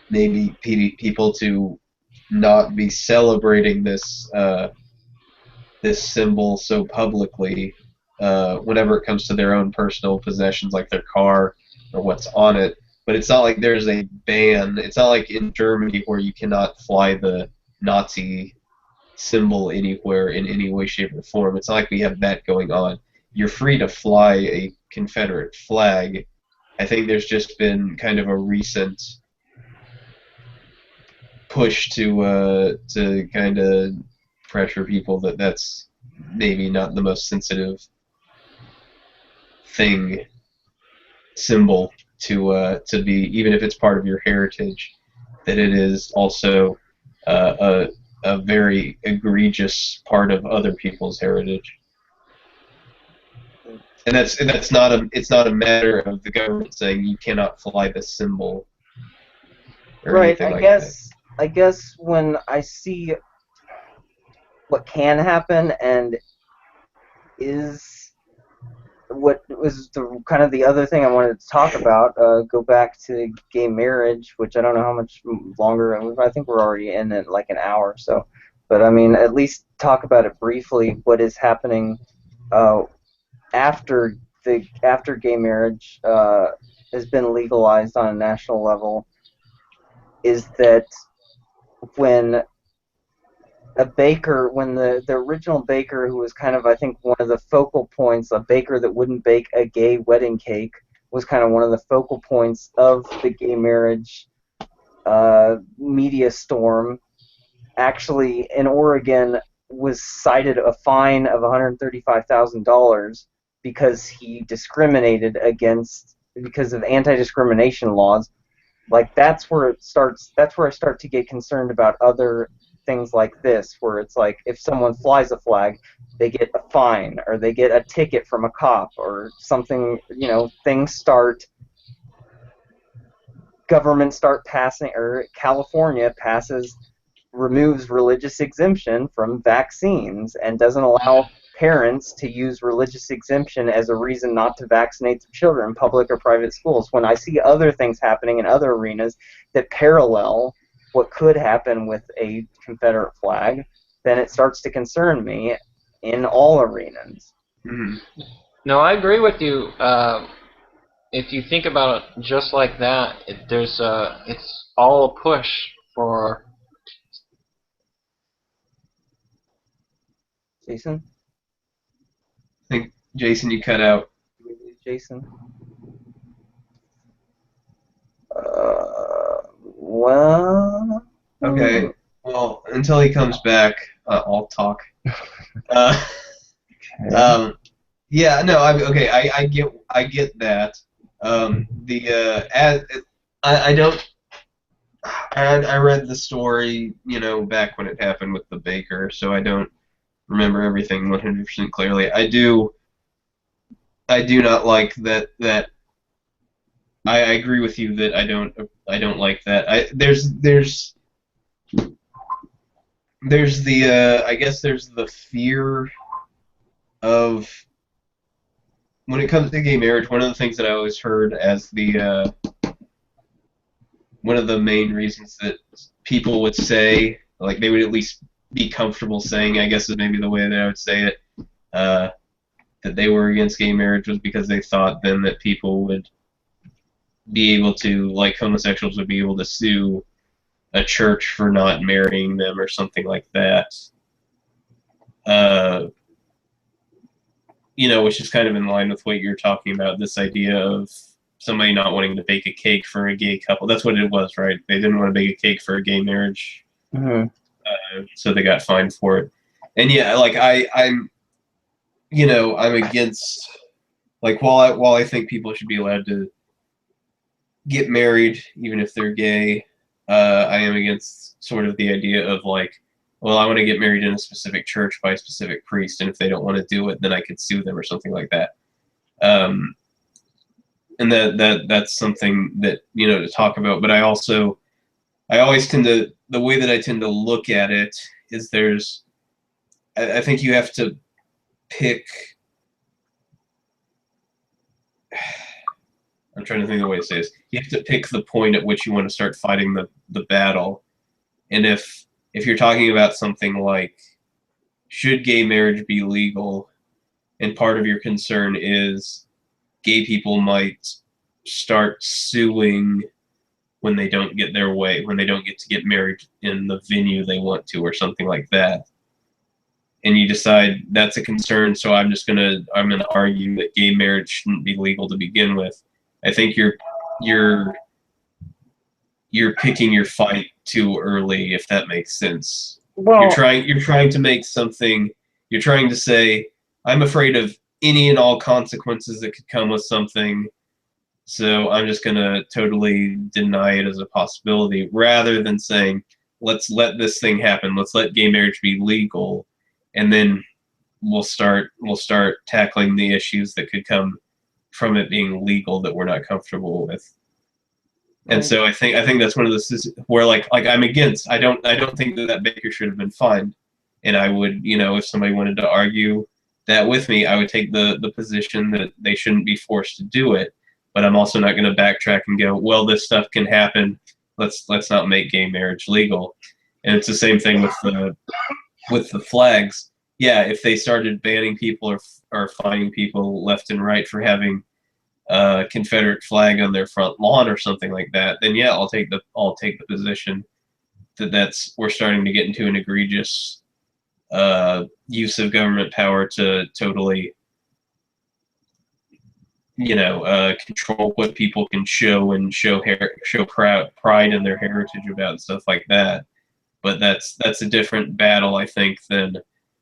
maybe people to not be celebrating this this symbol so publicly whenever it comes to their own personal possessions, like their car or what's on it. But it's not like there's a ban. It's not like in Germany where you cannot fly the Nazi symbol anywhere in any way, shape, or form. It's not like we have that going on. You're free to fly a Confederate flag. I think there's just been kind of a recent push to kind of pressure people that that's maybe not the most sensitive symbol to be, even if it's part of your heritage, that it is also a very egregious part of other people's heritage. And it's not a matter of the government saying you cannot fly this symbol. Right. I guess when I see what can happen and is what was the kind of the other thing I wanted to talk about, go back to gay marriage, which I don't know how much longer. I think we're already in it like an hour. So But I mean, at least talk about it briefly. What is happening after after gay marriage has been legalized on a national level is that when when the original baker, who was kind of, I think, one of the focal points, a baker that wouldn't bake a gay wedding cake, was kind of one of the focal points of the gay marriage media storm, actually in Oregon was cited a fine of $135,000 because he discriminated because of anti-discrimination laws. Like, that's where it starts. That's where I start to get concerned about other things like this, where it's like, if someone flies a flag, they get a fine or they get a ticket from a cop or something. Governments start passing, or California removes religious exemption from vaccines and doesn't allow parents to use religious exemption as a reason not to vaccinate their children in public or private schools. When I see other things happening in other arenas that parallel what could happen with a Confederate flag, then it starts to concern me in all arenas. Mm-hmm. No, I agree with you. If you think about it just like that, it's all a push for. Jason? I think, Jason, you cut out. Jason? Well... Okay. Well, until he comes back, I'll talk. Okay. Yeah, no, okay. I get that. I read the story, back when it happened with the baker, so I don't remember everything 100% clearly. I do not like that. I agree with you that I don't like that. There's the I guess there's the fear of, when it comes to gay marriage, one of the things that I always heard as the one of the main reasons that people would say, like, they would at least be comfortable saying, I guess is maybe the way that I would say it, that they were against gay marriage, was because they thought then that people would be able to, like, homosexuals would be able to sue a church for not marrying them or something like that. Which is kind of in line with what you're talking about, this idea of somebody not wanting to bake a cake for a gay couple. That's what it was, right? They didn't want to bake a cake for a gay marriage, so they got fined for it. And yeah, like, I'm against, like, while I think people should be allowed to get married even if they're gay, I am against sort of the idea of, like, well, I want to get married in a specific church by a specific priest, and if they don't want to do it, then I could sue them or something like that. And that's something that, to talk about. But I always tend to, the way that I tend to look at it is I think you have to pick, I'm trying to think of the way to say this. You have to pick the point at which you want to start fighting the battle. And if you're talking about something like, should gay marriage be legal, and part of your concern is gay people might start suing when they don't get their way, when they don't get to get married in the venue they want to, or something like that, and you decide that's a concern, so I'm gonna argue that gay marriage shouldn't be legal to begin with, I think you're picking your fight too early, if that makes sense. Well, you're trying to make something. You're trying to say, I'm afraid of any and all consequences that could come with something, so I'm just gonna totally deny it as a possibility, rather than saying, let's let this thing happen. Let's let gay marriage be legal, and then we'll start tackling the issues that could come from it being legal that we're not comfortable with. And so I think that's one of the where, like I'm against. I don't think that baker should have been fined, and I would, if somebody wanted to argue that with me, I would take the position that they shouldn't be forced to do it. But I'm also not going to backtrack and go, well, this stuff can happen. Let's not make gay marriage legal. And it's the same thing with the flags. Yeah, if they started banning people or fining people left and right for having a Confederate flag on their front lawn or something like that, then yeah, I'll take the position that we're starting to get into an egregious use of government power to totally, control what people can show and show pride in their heritage about and stuff like that. But that's a different battle, I think, than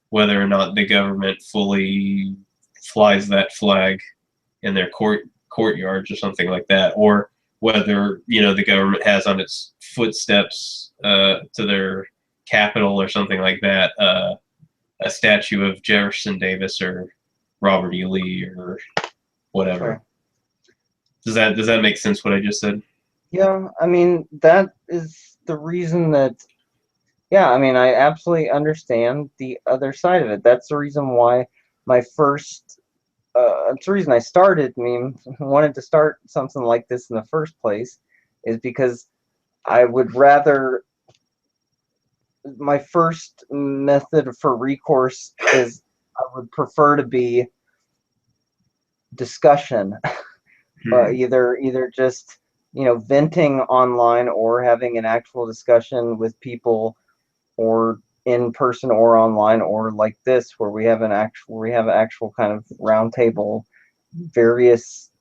whether or not the government fully flies that flag in their courtyards or something like that, or whether the government has on its footsteps to their capital or something like that a statue of Jefferson Davis or Robert E. Lee or whatever. Sure. Does that make sense what I just said? Yeah, I mean that is the reason that. Yeah, I mean I absolutely understand the other side of it. That's the reason why my first. It's the reason I wanted to start something like this in the first place, is because I would rather. My first method for recourse is I would prefer to be discussion. Either just venting online or having an actual discussion with people, or in person or online, or like this where we have an actual kind of round table, various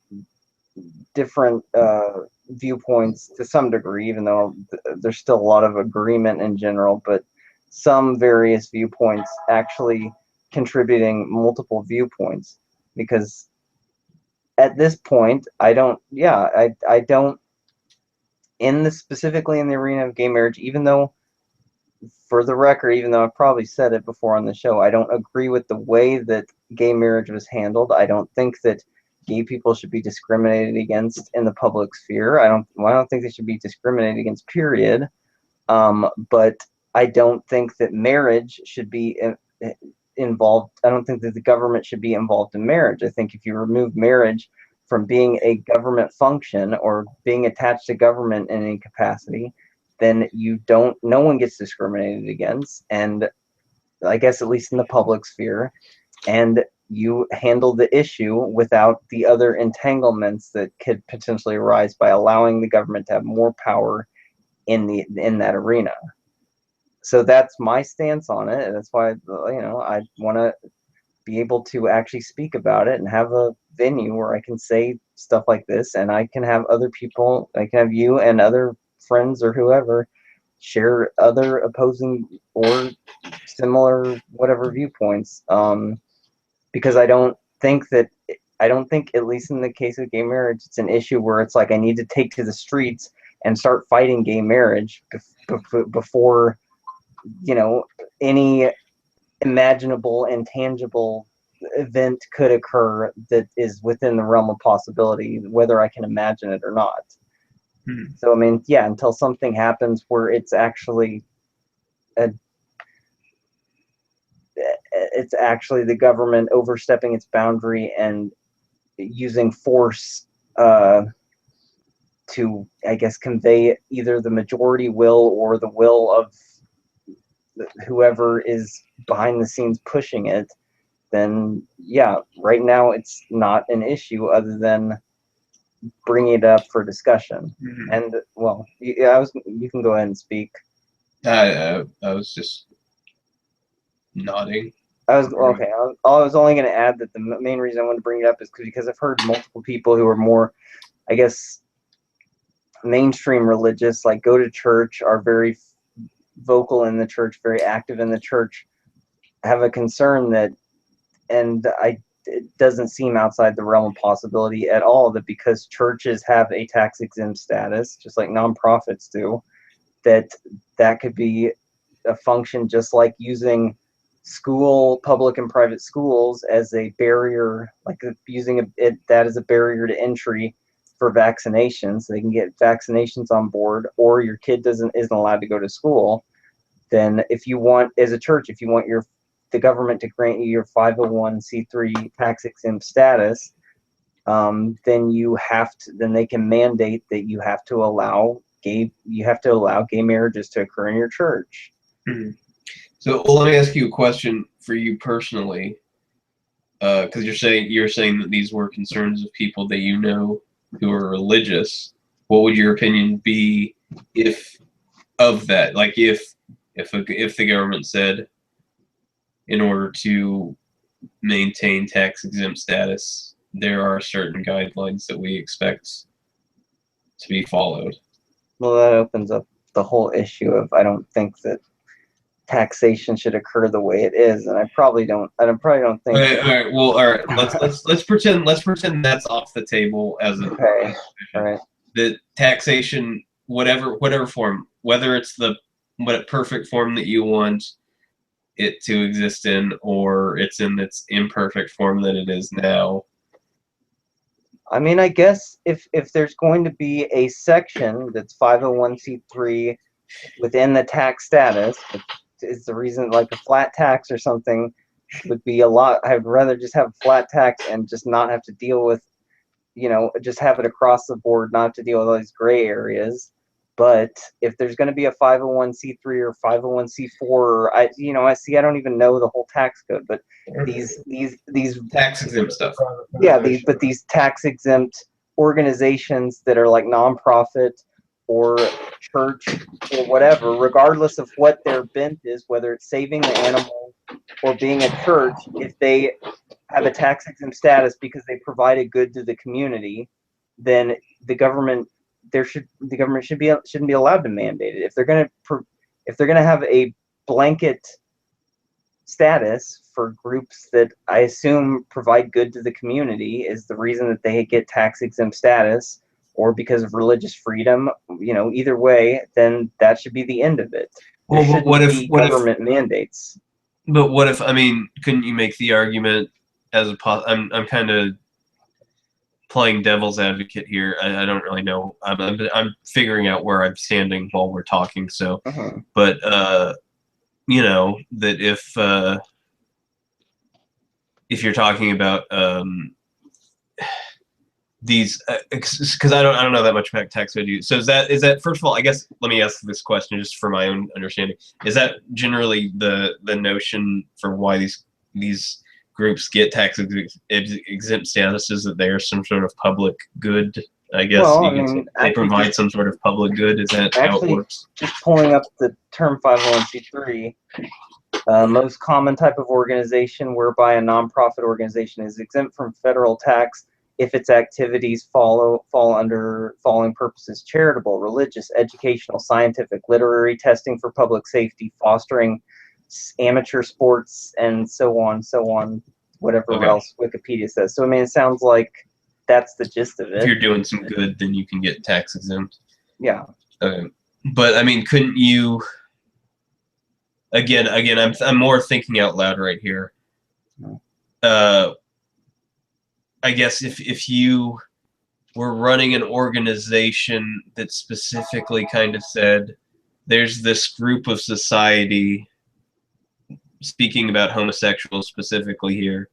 different viewpoints to some degree, even though there's still a lot of agreement in general, but some various viewpoints actually contributing multiple viewpoints. Because at this point, I don't, specifically in the arena of gay marriage, even though, for the record, even though I've probably said it before on the show, I don't agree with the way that gay marriage was handled. I don't think that gay people should be discriminated against in the public sphere. I don't think they should be discriminated against, period. But I don't think that marriage should be involved. I don't think that the government should be involved in marriage. I think if you remove marriage from being a government function or being attached to government in any capacity, then no one gets discriminated against, and I guess at least in the public sphere, and you handle the issue without the other entanglements that could potentially arise by allowing the government to have more power in that arena. So that's my stance on it, and that's why I want to be able to actually speak about it and have a venue where I can say stuff like this, and I can have other people, I can have you and other friends or whoever share other opposing or similar whatever viewpoints, because I don't think, at least in the case of gay marriage, it's an issue where it's like I need to take to the streets and start fighting gay marriage before any imaginable and tangible event could occur that is within the realm of possibility, whether I can imagine it or not. So I mean, yeah, until something happens where it's actually the government overstepping its boundary and using force to, I guess, convey either the majority will or the will of whoever is behind the scenes pushing it, then yeah, right now it's not an issue other than bringing it up for discussion. And well, you can go ahead and speak. I was just nodding. I was only going to add that the main reason I wanted to bring it up is because I've heard multiple people who are more, I guess, mainstream religious, like go to church, are very vocal in the church, very active in the church, have a concern that, and it doesn't seem outside the realm of possibility at all, that because churches have a tax exempt status, just like nonprofits do, that could be a function just like using public and private schools as a barrier, like using that as a barrier to entry for vaccinations. So they can get vaccinations on board, or your kid isn't allowed to go to school. Then if you want, as a church, if you want the government to grant you your 501c3 tax exempt status, then they can mandate that you have to allow you have to allow gay marriages to occur in your church. Mhm. So let me ask you a question for you personally, because you're saying that these were concerns of people that you know who are religious. What would your opinion be if of that? Like if the government said, in order to maintain tax exempt status, there are certain guidelines that we expect to be followed. Well, that opens up the whole issue of I don't think that taxation should occur the way it is, and I probably don't think. All right. Well, all right. Let's pretend that's off the table as a Okay. All right. the taxation, whatever form, whether it's the perfect form that you want it to exist in, or it's in its imperfect form that it is now. I mean, I guess if there's going to be a section that's 501c3 within the tax status, which is the reason, like a flat tax or something would be a lot. I'd rather just have a flat tax and just not have to deal with, just have it across the board, not to deal with all these gray areas. But if there's going to be a 501c3 or 501c4, I don't even know the whole tax code, but these Tax exempt stuff. yeah, these tax exempt organizations that are like nonprofit or church or whatever, regardless of what their bent is, whether it's saving the animals or being a church, if they have a tax exempt status because they provide a good to the community, then the government shouldn't be allowed to mandate it. If they're gonna have a blanket status for groups that I assume provide good to the community is the reason that they get tax exempt status, or because of religious freedom, either way, then that should be the end of it. Well, but what if government mandates? But what if, I mean, couldn't you make the argument as a I'm kind of playing devil's advocate here. I don't really know. I'm figuring out where I'm standing while we're talking. So, but that if you're talking about these, because I don't know that much about tax code. So is that first of all? I guess let me ask this question just for my own understanding. Is that generally the notion for why these groups get tax exempt status, is that they are some sort of public good? I guess they provide some sort of public good. Is that how it works? Just pulling up the term 501c3, most common type of organization whereby a nonprofit organization is exempt from federal tax if its activities fall under following purposes: charitable, religious, educational, scientific, literary, testing for public safety, fostering amateur sports, and so on, whatever else Wikipedia says. So, it sounds like that's the gist of it. If you're doing some good, then you can get tax exempt. Yeah. Okay. But, couldn't you... Again, I'm more thinking out loud right here. I guess if you were running an organization that specifically kind of said, there's this group of society, speaking about homosexuals specifically here,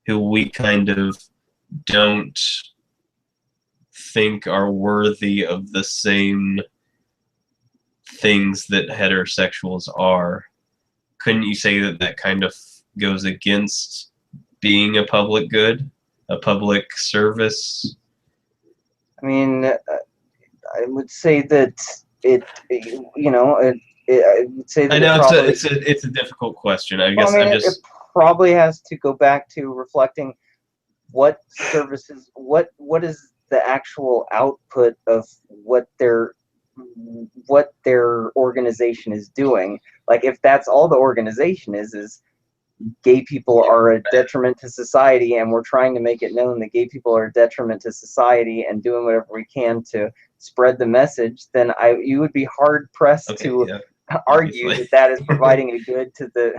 who we kind of don't think are worthy of the same things that heterosexuals are, couldn't you say that kind of goes against being a public good, a public service? I would say that I would say that I know it's a difficult question. I guess it probably has to go back to reflecting what services, what is the actual output of what their organization is doing. Like, if that's all the organization is gay people are a detriment to society, and we're trying to make it known that gay people are a detriment to society and doing whatever we can to spread the message, then you would be hard pressed to argue that is providing a good to the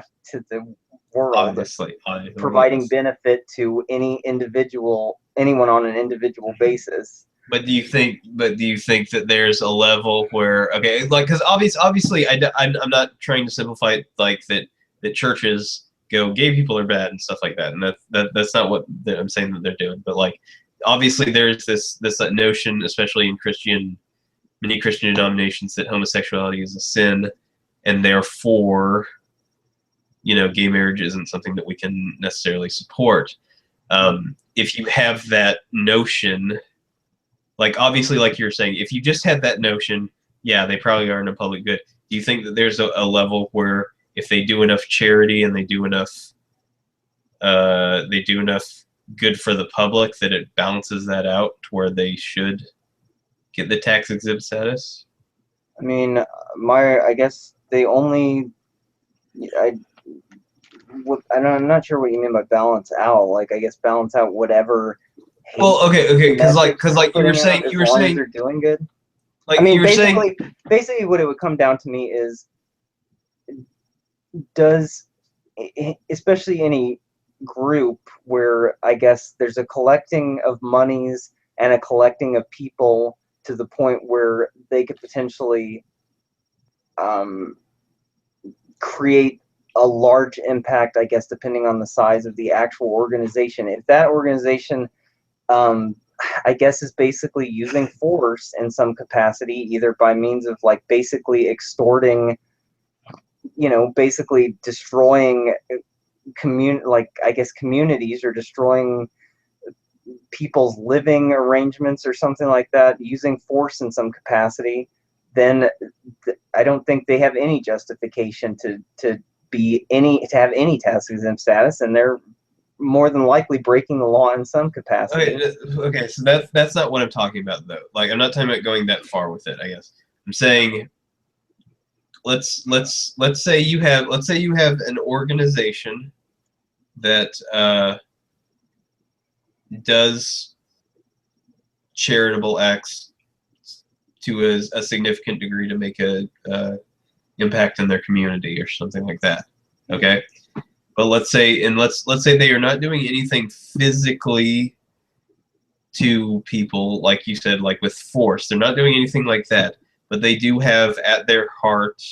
world, obviously, providing benefit to anyone on an individual basis. But do you think that there's a level where, because obviously I'm not trying to simplify it like that churches go, gay people are bad and stuff like that, and that's not what I'm saying that they're doing. But obviously there's this notion, especially in Christian many Christian denominations that homosexuality is a sin, and therefore, gay marriage isn't something that we can necessarily support. If you have that notion, like obviously, like you're saying, if you just had that notion, yeah, they probably aren't a public good. Do you think that there's a level where if they do enough charity and they do enough good for the public that it balances that out to where they should get the tax exempt status? I mean, I guess they only, I'm not sure what you mean by balance out. Like, I guess balance out whatever. Well, okay, because like you were saying, as long as they're doing good. Like I mean, you were saying, basically, what it would come down to me is, does, especially any group where I guess there's a collecting of monies and a collecting of people to the point where they could potentially create a large impact, I guess, depending on the size of the actual organization. If that organization, I guess, is basically using force in some capacity, either by means of like basically extorting, basically destroying communities, or destroying people's living arrangements or something like that, using force in some capacity, then I don't think they have any justification to have any tax exempt status, and they're more than likely breaking the law in some capacity. Okay, so that's not what I'm talking about though. Like, I'm not talking about going that far with it, I guess. I'm saying let's say you have an organization that does charitable acts to a significant degree to make a impact in their community or something like that. Okay, but let's say they are not doing anything physically to people, like you said, like with force. They're not doing anything like that, but they do have at their heart,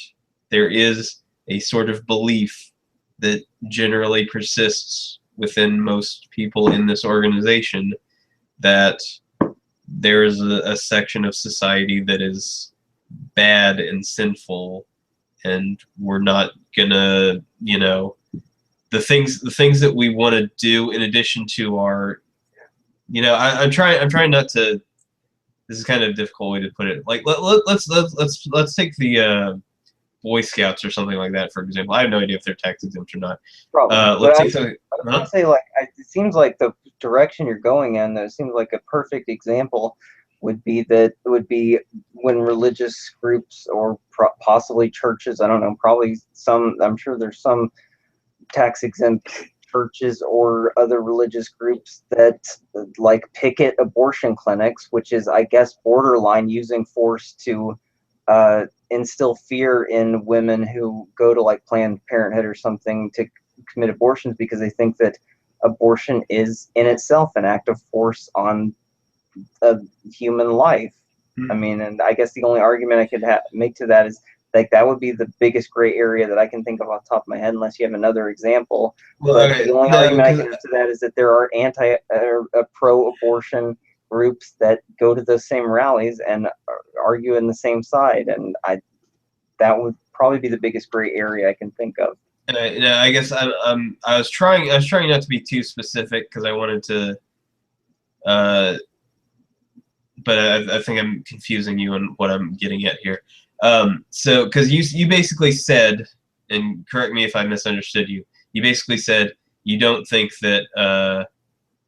there is a sort of belief that generally persists within most people in this organization, that there is a section of society that is bad and sinful, and we're not gonna, the things that we want to do in addition to our, I'm trying not to. This is kind of a difficult way to put it. Like let's take the Boy Scouts or something like that, for example. I have no idea if they're tax exempt or not. Probably. Let's take something. I was gonna say, like, it seems like the direction you're going in, it seems like a perfect example would be when religious groups or possibly churches, I don't know, probably some, I'm sure there's some tax exempt churches or other religious groups that like picket abortion clinics, which is, I guess, borderline using force to instill fear in women who go to like Planned Parenthood or something to commit abortions, because they think that abortion is in itself an act of force on a human life. I mean, and I guess the only argument I could make to that is, like, that would be the biggest gray area that I can think of off the top of my head, unless you have another example. Well, but okay, the only argument I can have to that is that there are pro-abortion groups that go to those same rallies and argue in the same side, and that would probably be the biggest gray area I can think of. And I guess I was trying not to be too specific, because I wanted to, but I think I'm confusing you on what I'm getting at here. So, because you basically said, and correct me if I misunderstood you, you basically said you don't think that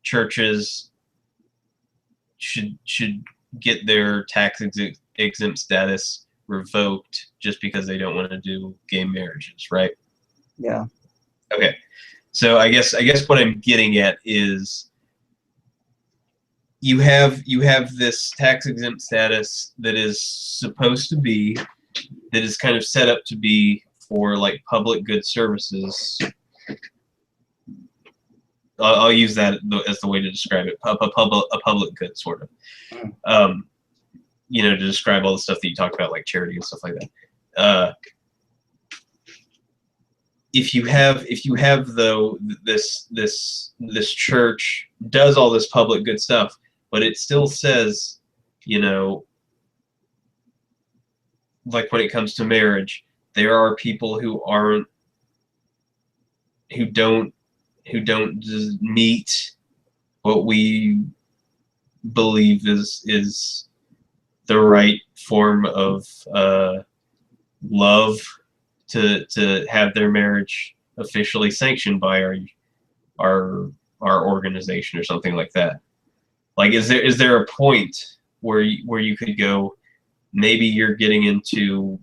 churches should get their tax exempt status revoked just because they don't want to do gay marriages, right? Yeah. Okay. So I guess what I'm getting at is, you have this tax exempt status that is kind of set up to be for like public good services. I'll use that as the way to describe it. A public good, sort of. To describe all the stuff that you talk about, like charity and stuff like that. If you have though this church does all this public good stuff, but it still says, like when it comes to marriage, there are people who don't just meet what we believe is the right form of love to have their marriage officially sanctioned by our organization or something like that. Like, is there a point where you could go, maybe you're getting into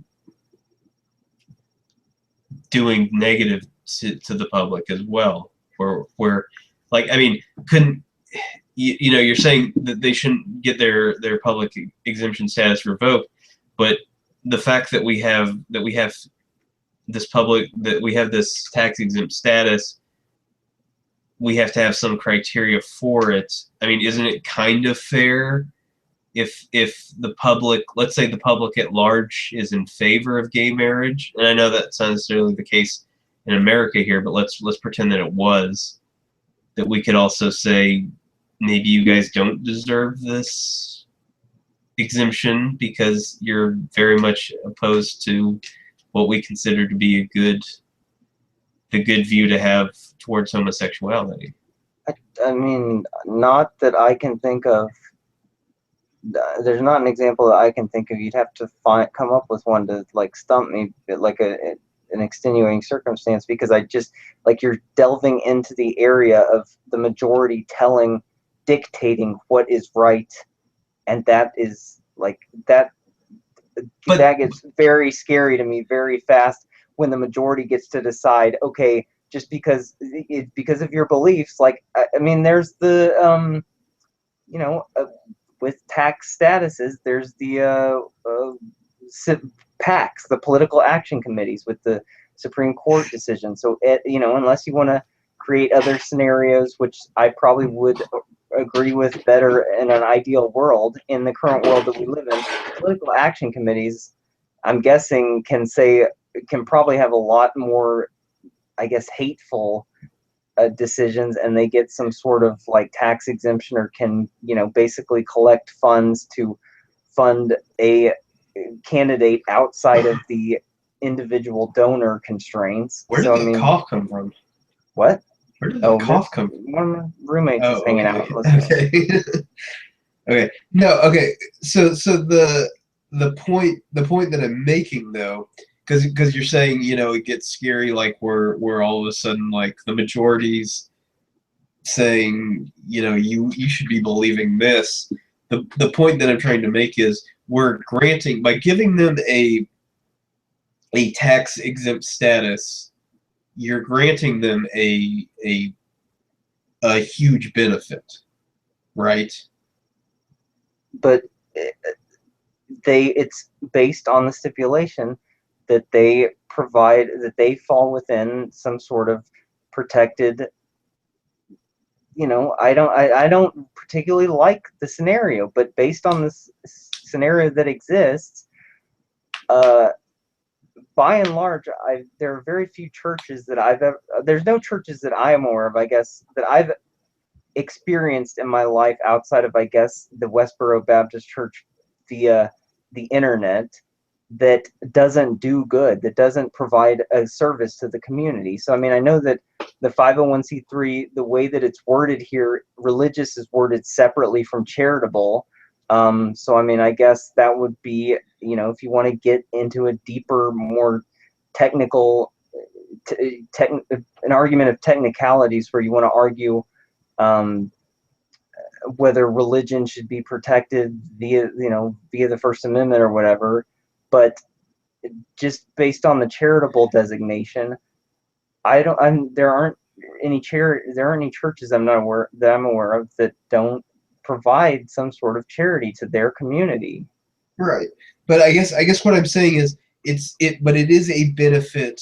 doing negative to the public as well, where like, I mean, couldn't you know, you're saying that they shouldn't get their public exemption status revoked, but the fact that we have this tax exempt status, we have to have some criteria for it. I mean, isn't it kind of fair if the public, let's say the public at large, is in favor of gay marriage? And I know that's not necessarily the case in America here, but let's pretend that it was, that we could also say, maybe you guys don't deserve this exemption because you're very much opposed to what we consider to be the good view to have towards homosexuality. I mean, not that I can think of. There's not an example that I can think of. You'd have to come up with one to like stump me, like an extenuating circumstance, because I just, like, you're delving into the area of the majority dictating what is right, and that is like that. But that gets very scary to me very fast when the majority gets to decide, okay, just because of your beliefs. Like, I mean, there's the you know, with tax statuses, there's the PACs, the political action committees, with the Supreme Court decision. So you know, unless you want to create other scenarios, which I probably would agree with better in an ideal world, in the current world that we live in, political action committees, I'm guessing, can probably have a lot more, I guess, hateful decisions, and they get some sort of like tax exemption, or can, you know, basically collect funds to fund a candidate outside of the individual donor constraints. Where did the cough come from? What? Where did the cough come from? One of my roommates is hanging out. Okay. Okay. No. Okay. So the point that I'm making, though, because you're saying, you know, it gets scary, like we're all of a sudden, like, the majority's saying, you know, you should be believing this. The point that I'm trying to make is, we're granting, by giving them a tax exempt status, you're granting them a huge benefit, right? But it's based on the stipulation that they provide, that they fall within some sort of protected, you know, I don't particularly like the scenario, but based on this scenario that exists, by and large, there are very few churches that there's no churches that I am aware of, I guess, that I've experienced in my life outside of, I guess, the Westboro Baptist Church via the internet, that doesn't do good, that doesn't provide a service to the community. So, I mean, I know that the 501c3, the way that it's worded here, religious is worded separately from charitable. So, I mean, I guess that would be, you know, if you want to get into a deeper, more technical, an argument of technicalities, where you want to argue whether religion should be protected via the First Amendment or whatever. But just based on the charitable designation, there aren't any churches I'm aware of that don't provide some sort of charity to their community. Right. But I guess what I'm saying is, but it is a benefit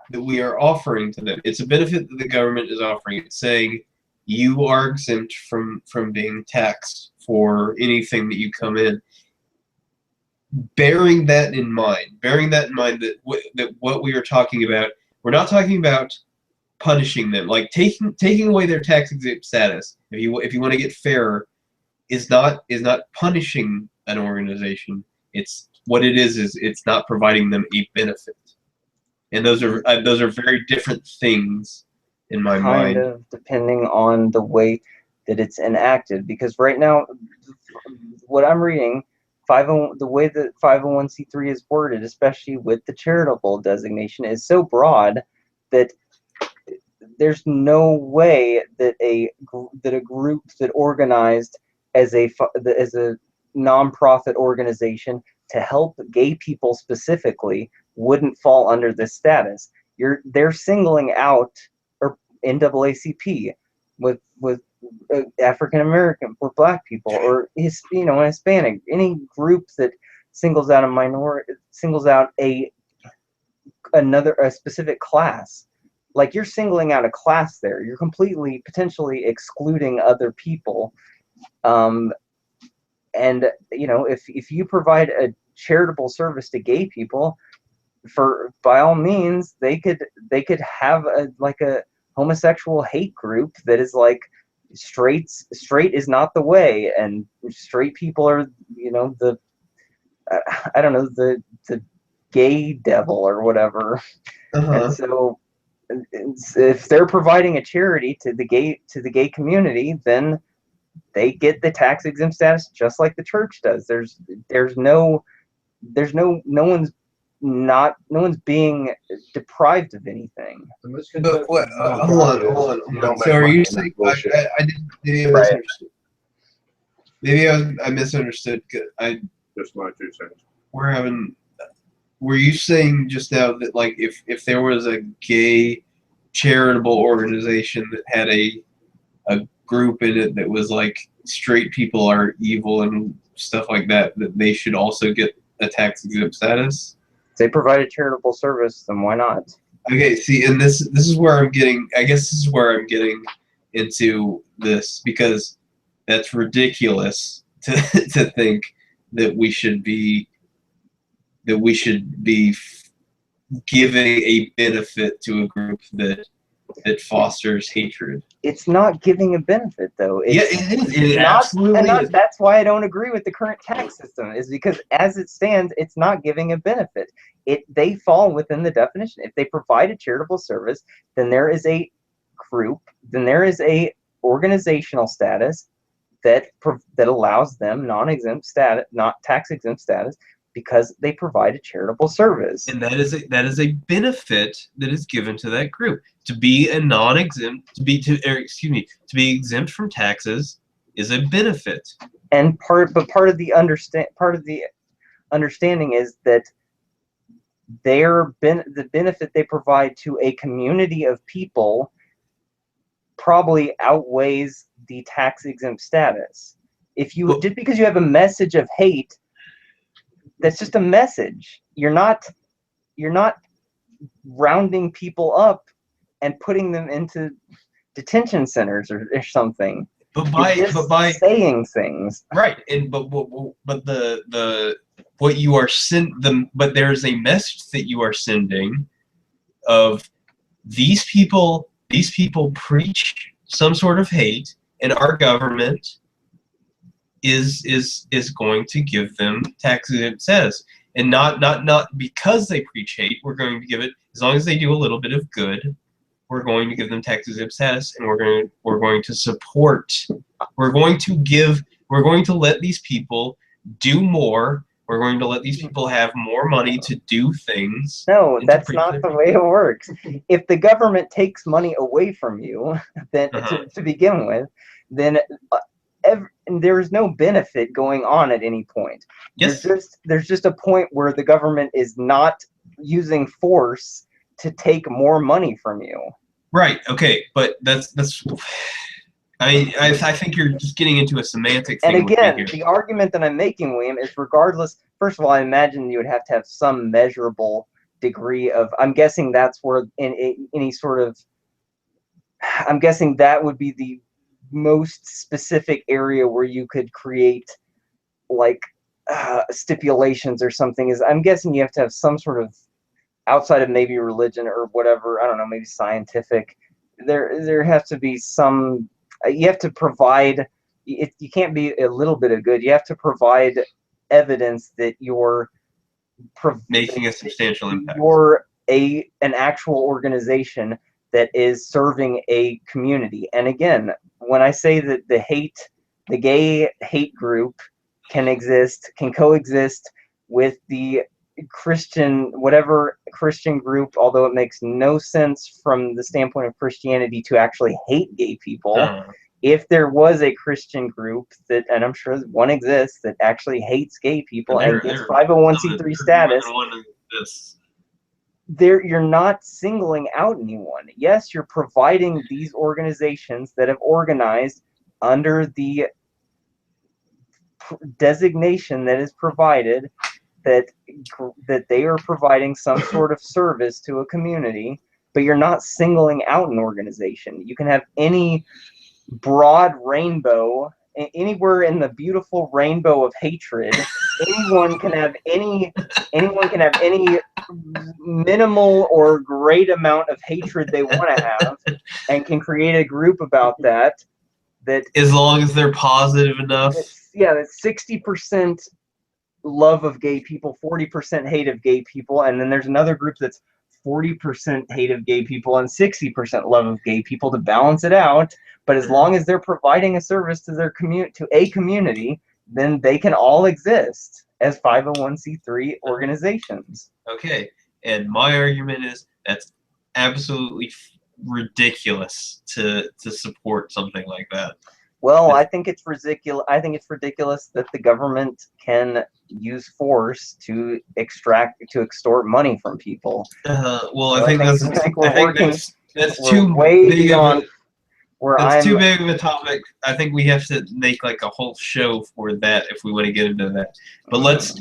that we are offering to them. It's a benefit that the government is offering. It's saying, you are exempt from being taxed for anything that you come in. Bearing that in mind, that what we are talking about, we're not talking about punishing them, like taking away their tax exempt status. If you want to get fairer, is not punishing an organization. It's what it is it's not providing them a benefit, and those are very different things in my Kind mind. of, depending on the way that it's enacted. Because right now, what I'm reading, the way that 501c3 is worded, especially with the charitable designation, is so broad that there's no way that a group that organized as a nonprofit organization to help gay people specifically wouldn't fall under this status. They're singling out, or NAACP with African American, with Black people, or Hispanic, any group that singles out a minority, singles out a specific class. Like, you're singling out a class there. You're completely, potentially excluding other people. And if you provide a charitable service to gay people, by all means, they could have a homosexual hate group that is like, straight is not the way, and straight people are, the I don't know, the gay devil or whatever. And so, if they're providing a charity to the gay community, then they get the tax exempt status just like the church does. No one's being deprived of anything. But what? Hold on. So are you saying I didn't? Maybe I misunderstood. Maybe I misunderstood. Just my 2 cents. Were you saying just now that, like, if there was a gay charitable organization that had a group in it that was like, straight people are evil and stuff like that they should also get a tax exempt status? If they provide a charitable service, then why not? Okay, see, and this is where I'm getting. I guess this is where I'm getting into this, because that's ridiculous to think that we should be giving a benefit to a group that fosters hatred. It's not giving a benefit, though. Yeah, it is. It absolutely is. That's why I don't agree with the current tax system, is because as it stands, it's not giving a benefit. They fall within the definition. If they provide a charitable service, then there is a group, then there is a organizational status that allows them non-exempt status, not tax exempt status, because they provide a charitable service. And that is a benefit that is given to that group. To be a non-exempt, to be exempt from taxes is a benefit. And part of the understanding is that the benefit they provide to a community of people probably outweighs the tax exempt status. Just because you have a message of hate, that's just a message. You're not rounding people up and putting them into detention centers or something. But by saying things, right? And but the what you are but there's a message that you are sending of these people preach some sort of hate, and our government is going to give them tax exempt status, and not because they preach hate. We're going to give it, as long as they do a little bit of good, we're going to give them tax exempt status, and we're going to support. We're going to let these people do more. We're going to let these people have more money to do things. No, that's not the way it works. If the government takes money away from you, then to begin with, then there is no benefit going on at any point. Yes. There's just a point where the government is not using force to take more money from you. Right. Okay. But that's. I think you're just getting into a semantic thing. And again, the argument that I'm making, William, is regardless. First of all, I imagine you would have to have some measurable degree of. I'm guessing that's where any sort of. I'm guessing that would be the most specific area where you could create like stipulations or something. Is I'm guessing you have to have some sort of, outside of maybe religion or whatever, I don't know, maybe scientific, there has to be some, you have to provide, you can't be a little bit of good, you have to provide evidence that your making a substantial impact. You're an actual organization that is serving a community. And again, when I say that the gay hate group can coexist with the Christian, whatever Christian group, although it makes no sense from the standpoint of Christianity to actually hate gay people. If there was a Christian group that, and I'm sure one exists, that actually hates gay people and gets 501c3 status, you're not singling out anyone. Yes, you're providing these organizations that have organized under the designation that is provided that they are providing some sort of service to a community, but you're not singling out an organization. You can have any broad rainbow, anywhere in the beautiful rainbow of hatred. Anyone can have any minimal or great amount of hatred they want to have, and can create a group about that. That as long as they're positive enough. That's 60% love of gay people, 40% hate of gay people, and then there's another group that's 40% hate of gay people and 60% love of gay people to balance it out. But as long as they're providing a service to their community, then they can all exist as 501c3 organizations. Okay, and my argument is that's absolutely ridiculous to support something like that. Well, I think it's ridiculous that the government can use force to extort money from people. Well, I think that's too way big beyond too big of a topic. I think we have to make like a whole show for that if we want to get into that. But let's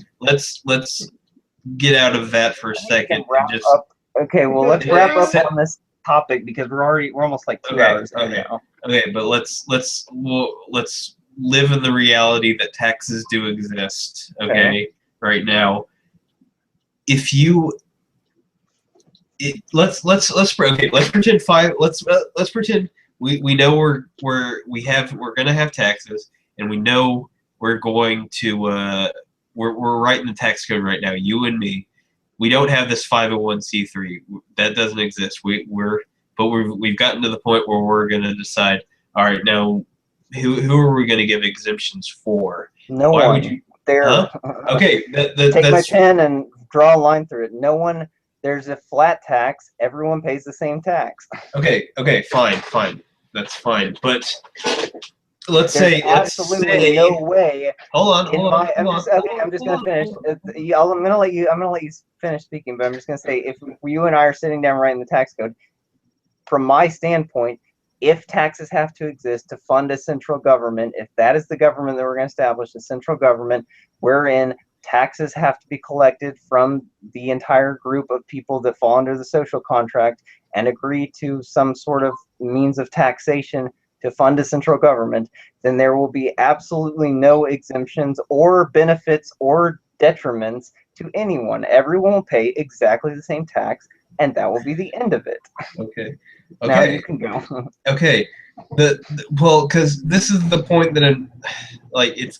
get out of that for a second. Okay, well, let's wrap up on this topic because we're almost like 2 hours in now. Okay, but let's live in the reality that taxes do exist. Okay, right now, if you let's pretend let's pretend we know we're gonna have taxes, and we know we're going to we're writing the tax code right now. You and me, we don't have this 501c3 that doesn't exist. We've gotten to the point where we're gonna decide. All right, now who are we gonna give exemptions for? No Why one. Would you? Huh? Okay, take my pen and draw a line through it. No one. There's a flat tax. Everyone pays the same tax. Okay, fine. That's fine. But let's say no way. Hold on. I'm just gonna finish. I'm gonna let you finish speaking, but I'm just gonna say if you and I are sitting down writing the tax code, from my standpoint, if taxes have to exist to fund a central government, if that is the government that we're going to establish, a central government wherein taxes have to be collected from the entire group of people that fall under the social contract and agree to some sort of means of taxation to fund a central government, then there will be absolutely no exemptions or benefits or detriments to anyone. Everyone will pay exactly the same tax, and that will be the end of it. Okay. Now you can go. Okay. Well, because this is the point that I'm like, it's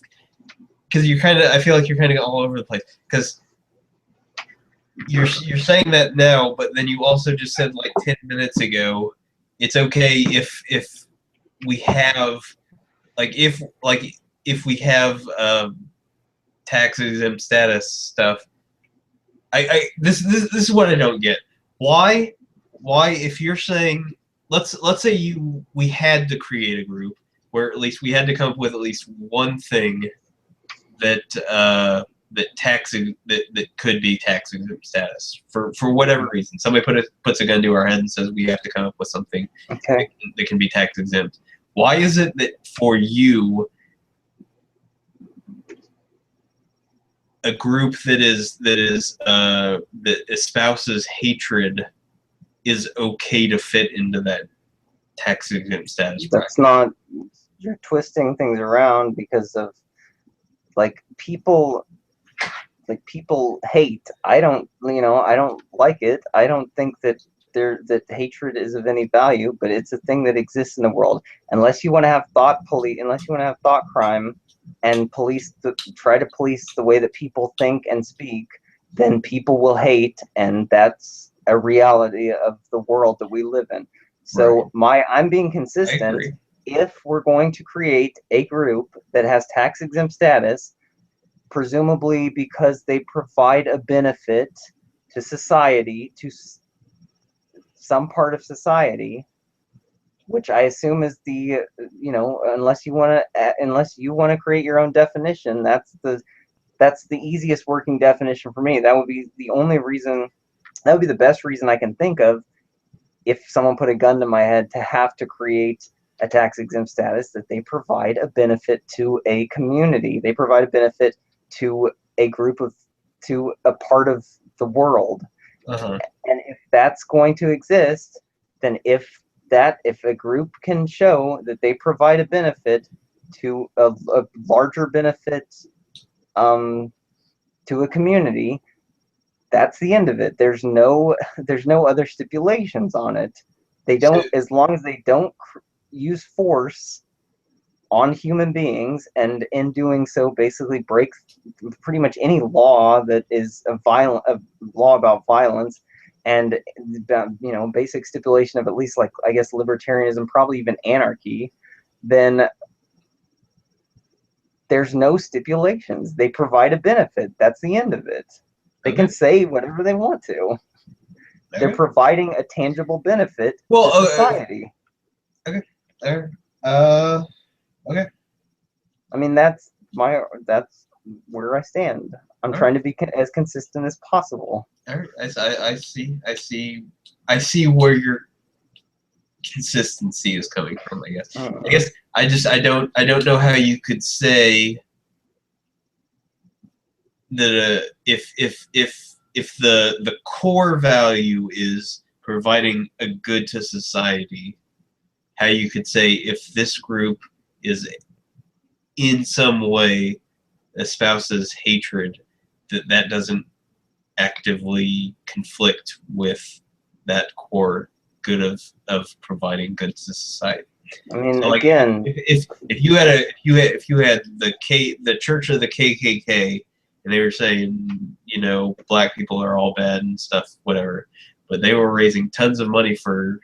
because I feel like you're kind of all over the place because you're saying that now, but then you also just said like 10 minutes ago, it's okay if we have if we have tax exempt status stuff. This is what I don't get. Why if you're saying let's say we had to create a group where at least we had to come up with at least one thing that that could be tax exempt status for whatever reason. Somebody puts a gun to our head and says we have to come up with something that can be tax exempt. Why is it that for you a group that espouses hatred is okay to fit into that tax exempt status? That's not. You're twisting things around because of people hate. I don't like it. I don't think that hatred is of any value, but it's a thing that exists in the world. Unless you want to have thought crime and try to police the way that people think and speak, then people will hate, and that's a reality of the world that we live in. So I'm being consistent. If we're going to create a group that has tax exempt status, presumably because they provide a benefit to society, to some part of society, which I assume is the, unless you want to create your own definition, that's the easiest working definition for me. That would be the only reason, that would be the best reason I can think of, if someone put a gun to my head, to have to create a tax exempt status, that they provide a benefit to a community. They provide a benefit to a group to a part of the world. Uh-huh. And if that's going to exist, then if a group can show that they provide a benefit to a larger benefit to a community, that's the end of it. There's no other stipulations on it. They don't, as long as they don't use force on human beings, and in doing so basically break pretty much any law that is a law about violence, and basic stipulation of at least, like, I guess, libertarianism, probably even anarchy, then there's no stipulations. They provide a benefit. That's the end of it. They can say whatever they want to. They're providing a tangible benefit to society. Okay. I mean, that's where I stand. I'm trying to be as consistent as possible. All right. I see where your consistency is coming from, I guess. I don't know how you could say that if the core value is providing a good to society, how you could say if this group is in some way espouses hatred, that doesn't actively conflict with that core good of providing good to society. I mean, so, like, again, if you had the Church of the KKK, and they were saying, black people are all bad and stuff, whatever, but they were raising tons of money for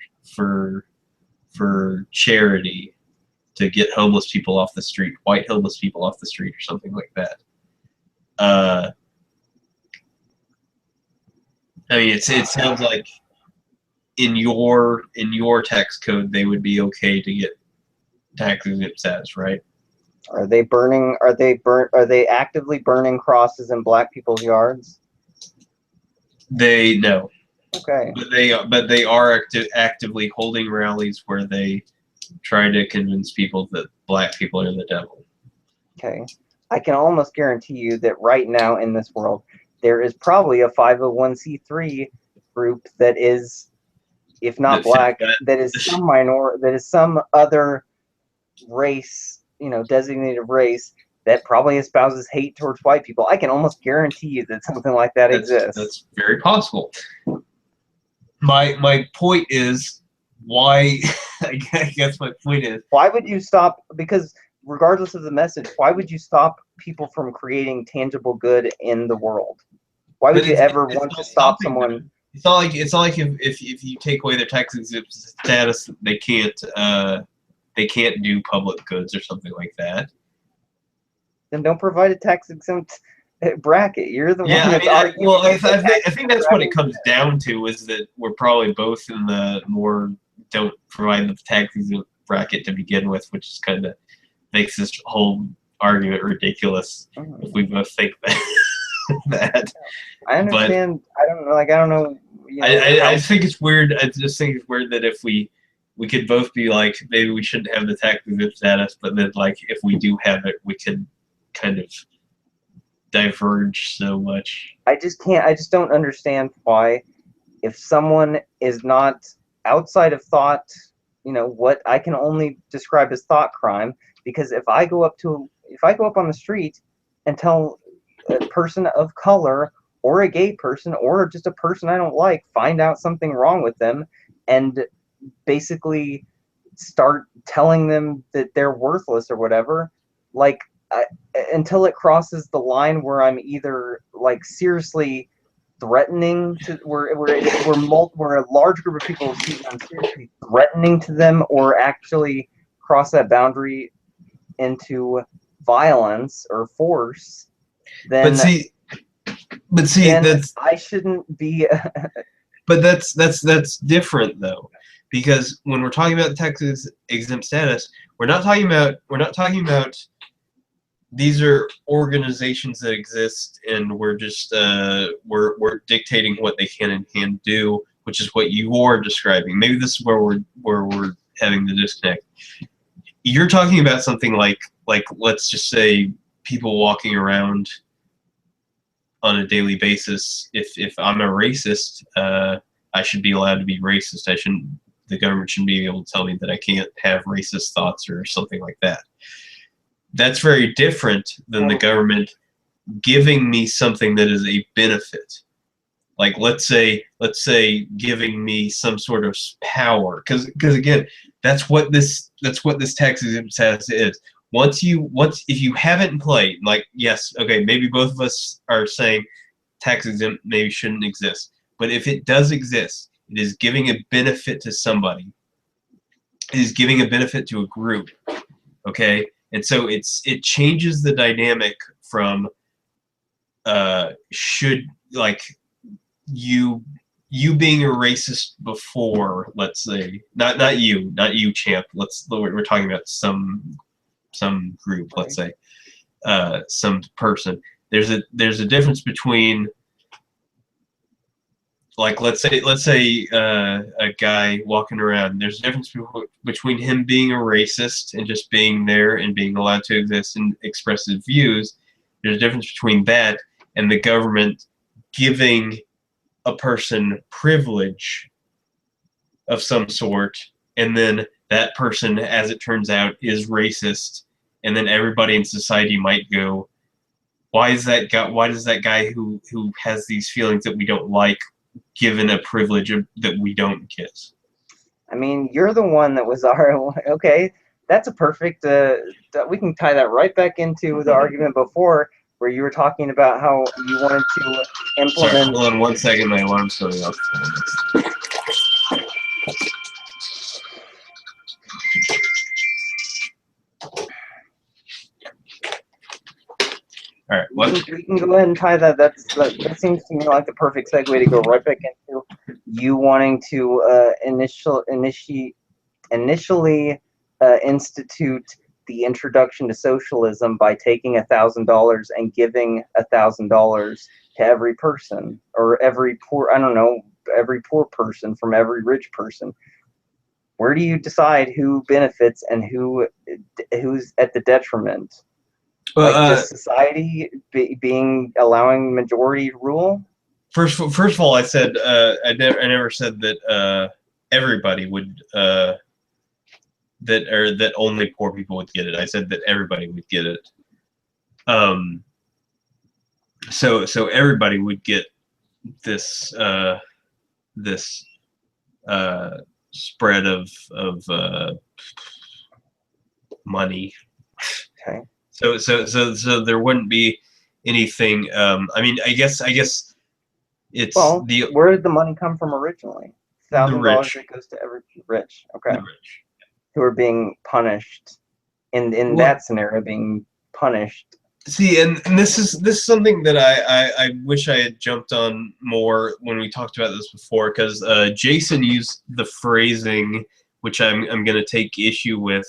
charity to get homeless people off the street, white homeless people off the street, or something like that. I mean, it sounds like in your tax code they would be okay to get tax exempt status, right? Are they actively burning crosses in black people's yards? No. Okay. But they are actively holding rallies where they try to convince people that black people are the devil. Okay. I can almost guarantee you that right now in this world, there is probably a 501c3 group that is, if not black, that is some other race, designated race, that probably espouses hate towards white people. I can almost guarantee you that something like that exists. That's very possible. My point is, why? I guess my point is, why would you stop? Because regardless of the message, why would you stop people from creating tangible good in the world? Why would you ever want to stop someone? It's not like if you take away their tax exempt status, they can't do public goods or something like that. Then don't provide a tax exempt bracket. You're the one that's arguing. Well, I think that's what it comes down to, is that we're probably both in the more don't provide the tax exempt bracket to begin with, which is kind of makes this whole argument ridiculous if we both think that. I understand. But I don't know. I think it's weird. I just think it's weird that if we could both be like, maybe we shouldn't have the tax exempt status, but then, like, if we do have it, we could kind of diverge so much. I just don't understand why, if someone is not outside of thought, what I can only describe as thought crime, because if I go up on the street and tell a person of color or a gay person or just a person I don't like, find out something wrong with them, and basically start telling them that they're worthless or whatever, until it crosses the line where I'm either, like, seriously threatening to where a large group of people see them seriously threatening to them, or actually cross that boundary into violence or force, then but see, that's I shouldn't be. but that's different though, because when we're talking about the tax exempt status, we're not talking about these are organizations that exist, and we're just we're dictating what they can and can't do, which is what you are describing. Maybe this is where we're having the disconnect. You're talking about something like let's just say people walking around on a daily basis. If I'm a racist, I should be allowed to be racist. The government shouldn't be able to tell me that I can't have racist thoughts or something like that. That's very different than the government giving me something that is a benefit. Like let's say giving me some sort of power, because again, that's what this tax exempt status is. Once if you have it in play, like yes, okay, maybe both of us are saying tax exempt maybe shouldn't exist, but if it does exist, it is giving a benefit to somebody. It is giving a benefit to a group, okay? And so it changes the dynamic from should, like, you being a racist before, let's say, not you champ, we're talking about some group, let's say, some person. There's a difference between, like, let's say a guy walking around. There's a difference between him being a racist and just being there and being allowed to exist and express his views. There's a difference between that and the government giving a person privilege of some sort, and then that person, as it turns out, is racist, and then everybody in society might go, why does that guy who has these feelings that we don't like given a privilege that we don't get? I mean, you're the one that was okay. That's a perfect. We can tie that right back into the argument before, where you were talking about how you wanted to implement. Sorry, hold on 1 second. My alarm's going off. All right, what? We can go ahead and tie that. That seems to me like the perfect segue to go right back into you wanting to initially institute the introduction to socialism by taking $1,000 and giving $1,000 to every person, or every poor person from every rich person. Where do you decide who benefits and who's at the detriment? Just society allowing majority rule? First of all, I said I never said that everybody would that only poor people would get it. I said that everybody would get it. So everybody would get this spread of money. Okay. So there wouldn't be anything. I mean, I guess it's where did the money come from originally? $1,000 that goes to every rich. Okay. The rich. Who are being punished in that scenario, being punished. See, and this is something that I wish I had jumped on more when we talked about this before, because Jason used the phrasing, which I'm going to take issue with,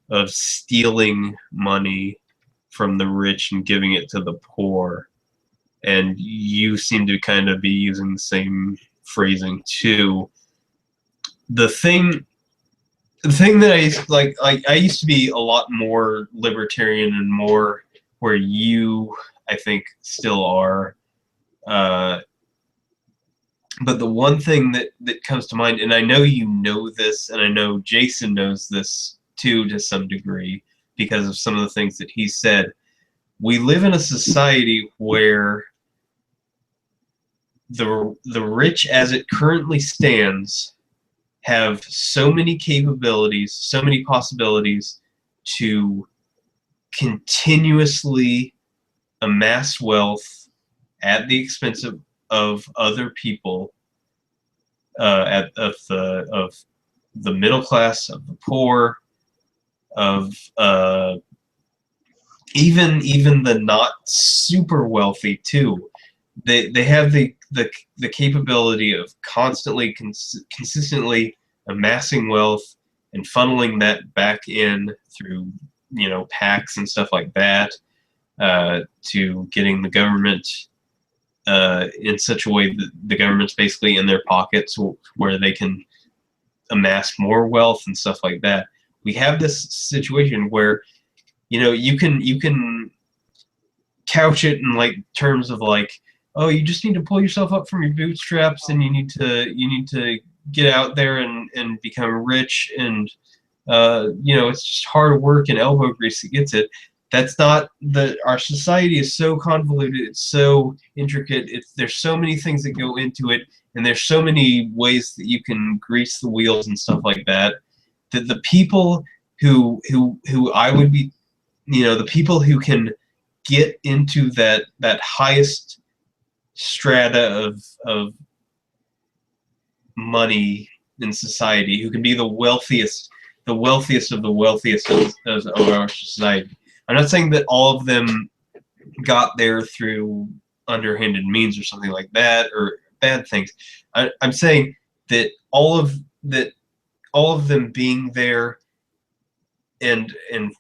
of stealing money from the rich and giving it to the poor, and you seem to kind of be using the same phrasing too. The thing that I used to be a lot more libertarian and more where you, I think, still are. But the one thing that comes to mind, and I know you know this, and I know Jason knows this too to some degree because of some of the things that he said, we live in a society where the rich as it currently stands have so many capabilities, so many possibilities to continuously amass wealth at the expense of other people, of the middle class, of the poor, of even the not super wealthy too. They have the capability of constantly consistently amassing wealth and funneling that back in through PACs and stuff like that, to getting the government in such a way that the government's basically in their pockets where they can amass more wealth and stuff like that. We have this situation where you can couch it in like terms of like, oh, you just need to pull yourself up from your bootstraps, and you need to get out there and become rich, and it's just hard work and elbow grease that gets it. That's not our society is so convoluted, it's so intricate, there's so many things that go into it, and there's so many ways that you can grease the wheels and stuff like that, that the people who I would be, the people who can get into that highest strata of money in society, who can be the wealthiest of the wealthiest of our society. I'm not saying that all of them got there through underhanded means or something like that, or bad things. I'm saying that all of them being there and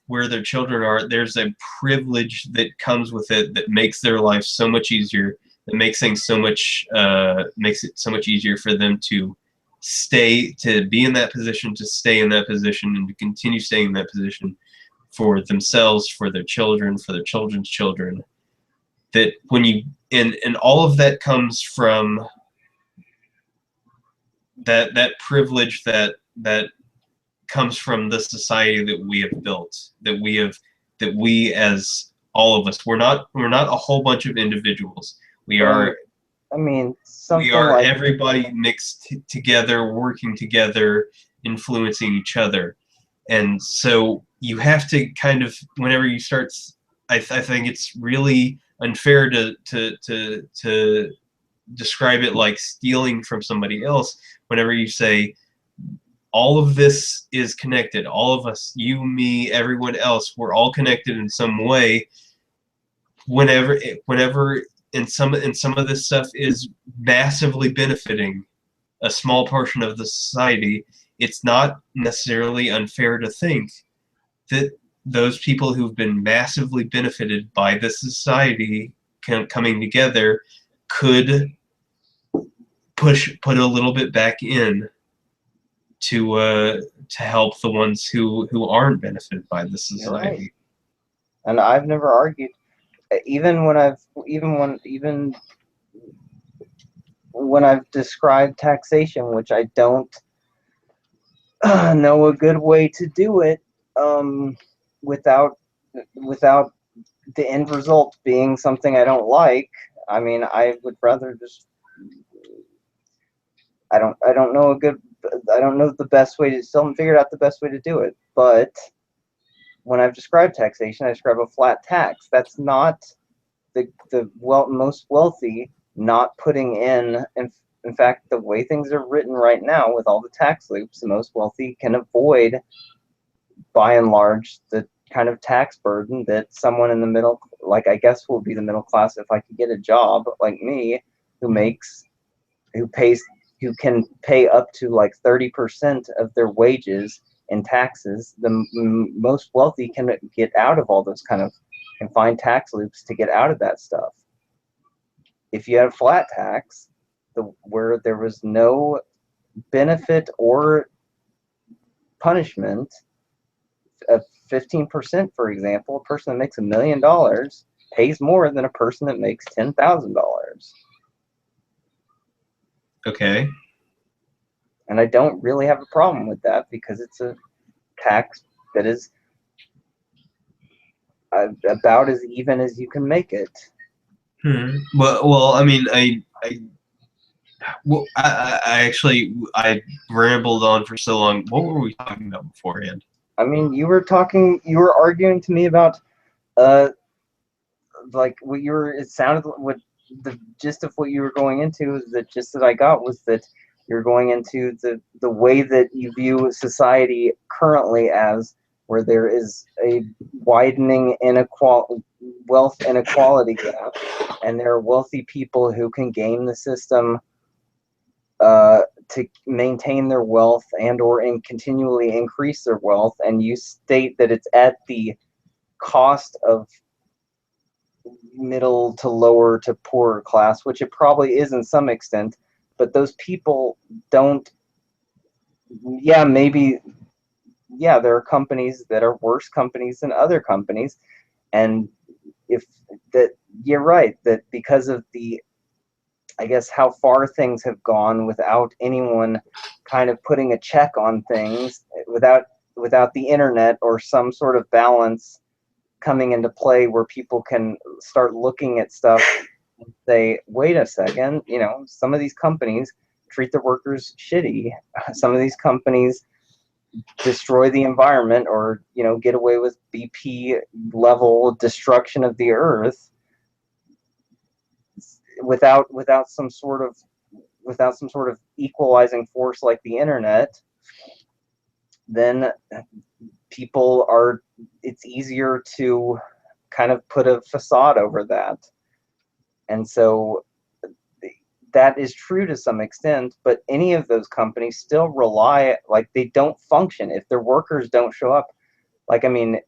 where their children are, there's a privilege that comes with it that makes their life so much easier, that makes things so much makes it so much easier for them to be in that position, to stay in that position, and to continue staying in that position for themselves, for their children, for their children's children. That when you and all of that comes from that privilege that comes from the society that we have built, that we as all of us, we're not a whole bunch of individuals. We are, I mean, we are like everybody mixed together, working together, influencing each other. And so you have to kind of, whenever you start, I think it's really unfair to describe it like stealing from somebody else. Whenever you say all of this is connected, all of us, you, me, everyone else, we're all connected in some way. Whenever and some of this stuff is massively benefiting a small portion of the society, it's not necessarily unfair to think that those people who've been massively benefited by this society coming together could put a little bit back in to help the ones who aren't benefited by this society. Right. And I've never argued, even when I've described taxation, which I don't know a good way to do it, without the end result being something I don't like. I mean, I would rather just, I don't know the best way to, still haven't figured out the best way to do it. But when I've described taxation, I describe a flat tax. That's not the most wealthy not putting in fact, the way things are written right now with all the tax loops, the most wealthy can avoid, by and large, the kind of tax burden that someone in the middle, like I guess will be the middle class if I could get a job like me, who can pay up to like 30% of their wages in taxes. The most wealthy can get out of all those can find tax loops to get out of that stuff. If you have flat tax, where there was no benefit or punishment, of 15%, for example, a person that makes $1 million pays more than a person that makes $10,000. Okay. And I don't really have a problem with that, because it's a tax that is about as even as you can make it. Well, I mean, I actually rambled on for so long. What were we talking about beforehand? I mean, you were arguing to me about, like what it sounded what the gist of what you were going into, the gist that I got was that you're going into the way that you view society currently as, where there is a widening wealth inequality gap, and there are wealthy people who can game the system to maintain their wealth and continually increase their wealth, and you state that it's at the cost of middle to lower to poorer class, which it probably is in some extent, but those people don't, maybe, there are companies that are worse companies than other companies, and if that, you're right, that because of the, I guess, how far things have gone without anyone kind of putting a check on things, without the internet or some sort of balance coming into play where people can start looking at stuff and say, wait a second, some of these companies treat their workers shitty. Some of these companies destroy the environment, or get away with BP level destruction of the earth without some sort of equalizing force like the internet. Then it's easier to kind of put a facade over that. And so that is true to some extent, but any of those companies still rely, like, they don't function if their workers don't show up. Like, I mean,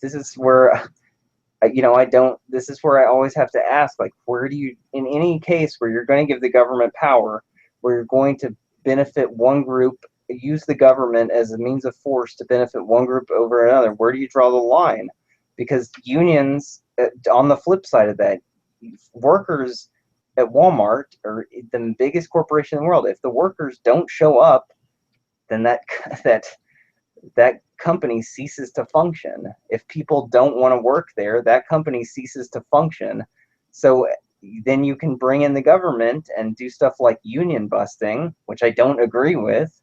this is where, this is where I always have to ask, like, where do you, in any case where you're going to give the government power, where you're going to benefit one group, use the government as a means of force to benefit one group over another, where do you draw the line? Because unions, on the flip side of that, workers at Walmart, or the biggest corporation in the world, if the workers don't show up, then that company ceases to function. If people don't want to work there, that company ceases to function. So then you can bring in the government and do stuff like union busting, which I don't agree with.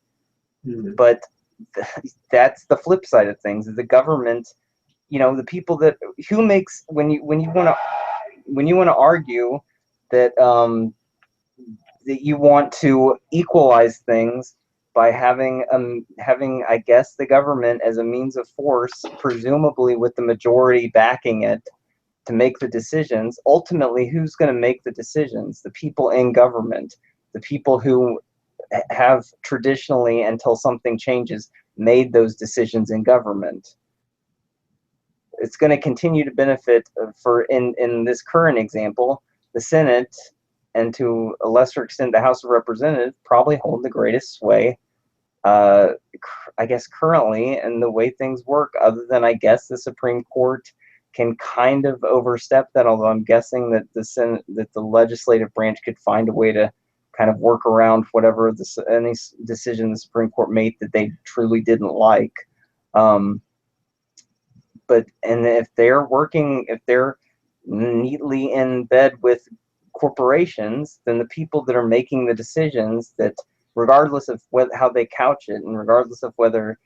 But that's the flip side of things. The government, the people that when you want to argue that that you want to equalize things by having I guess the government as a means of force, presumably with the majority backing it to make the decisions. Ultimately, who's going to make the decisions? The people in government, the people who have traditionally, until something changes, made those decisions in government. It's going to continue to benefit in this current example, the Senate, and to a lesser extent the House of Representatives probably hold the greatest sway, I guess, currently, in the way things work, other than, I guess, the Supreme Court can kind of overstep that, although I'm guessing that the legislative branch could find a way to kind of work around whatever any decision the Supreme Court made that they truly didn't like. But if they're neatly in bed with corporations, then the people that are making the decisions, that regardless of how they couch it, and regardless of whether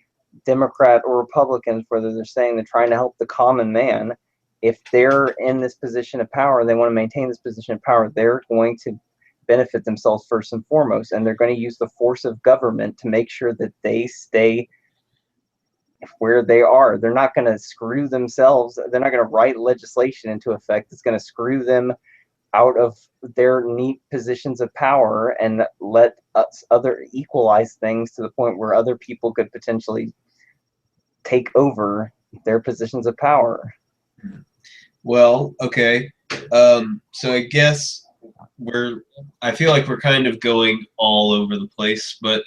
Democrat or Republicans, whether they're saying they're trying to help the common man, if they're in this position of power and they want to maintain this position of power, they're going to benefit themselves first and foremost, and they're going to use the force of government to make sure that they stay where they are. They're not going to screw themselves. They're not going to write legislation into effect that's going to screw them out of their neat positions of power and let us equalize things to the point where other people could potentially take over their positions of power. Well, okay. So I guess I feel like we're kind of going all over the place, but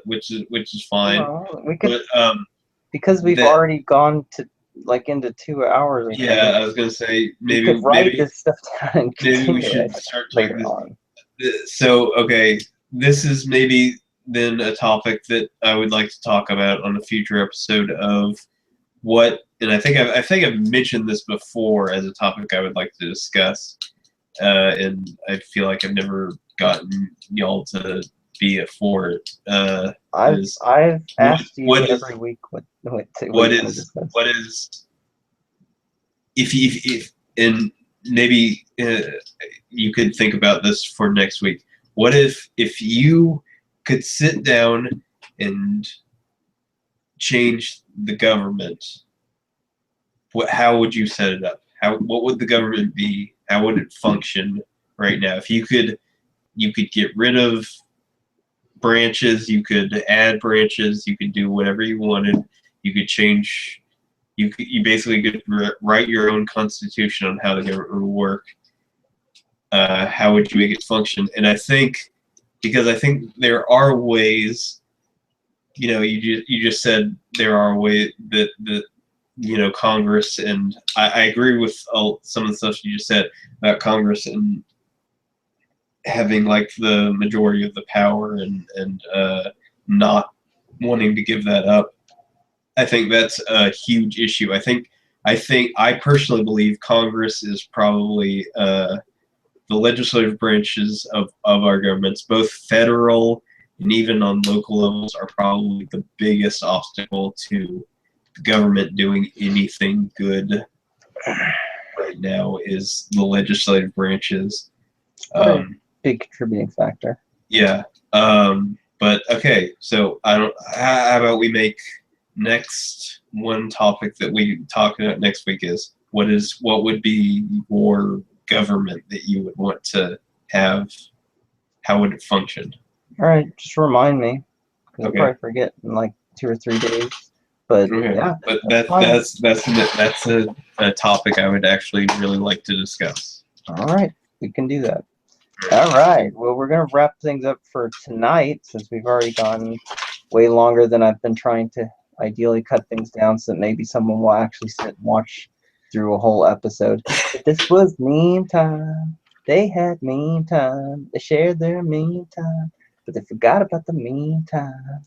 which is fine. Well, we could, but because we've already gone to into 2 hours. Yeah, I was gonna say maybe we could write this stuff down and maybe we should start later on. So okay, this is maybe then a topic that I would like to talk about on a future episode of what, and I think I've mentioned this before as a topic I would like to discuss, and I feel like I've never gotten y'all to be it for it. I've asked you every week what is if and maybe you could think about this for next week. What if you could sit down and change the government? How would you set it up? What would the government be? How would it function right now? If you could get rid of branches, you could add branches, you could do whatever you wanted. You could change. You basically could write your own constitution on how the government would work. How would you make it function? And I think there are ways. You just said there are ways that Congress, and I agree with some of the stuff you just said about Congress and having like the majority of the power and not wanting to give that up. I think that's a huge issue. I personally believe Congress is probably the legislative branches of our governments, both federal and even on local levels, are probably the biggest obstacle to the government doing anything good right now is the legislative branches. Big contributing factor. Yeah. But okay, so how about we make next one topic that we talk about next week is what would be your government that you would want to have? How would it function? All right, just remind me. I'll Okay. probably forget in like 2 or 3 days. But Okay. yeah, But fine. that's a topic I would actually really like to discuss. All right, we can do that. All right, well, we're going to wrap things up for tonight since we've already gone way longer than I've been trying to ideally cut things down so that maybe someone will actually sit and watch through a whole episode. But this was meme time. They had meme time. They shared their meme time, but they forgot about the meme time.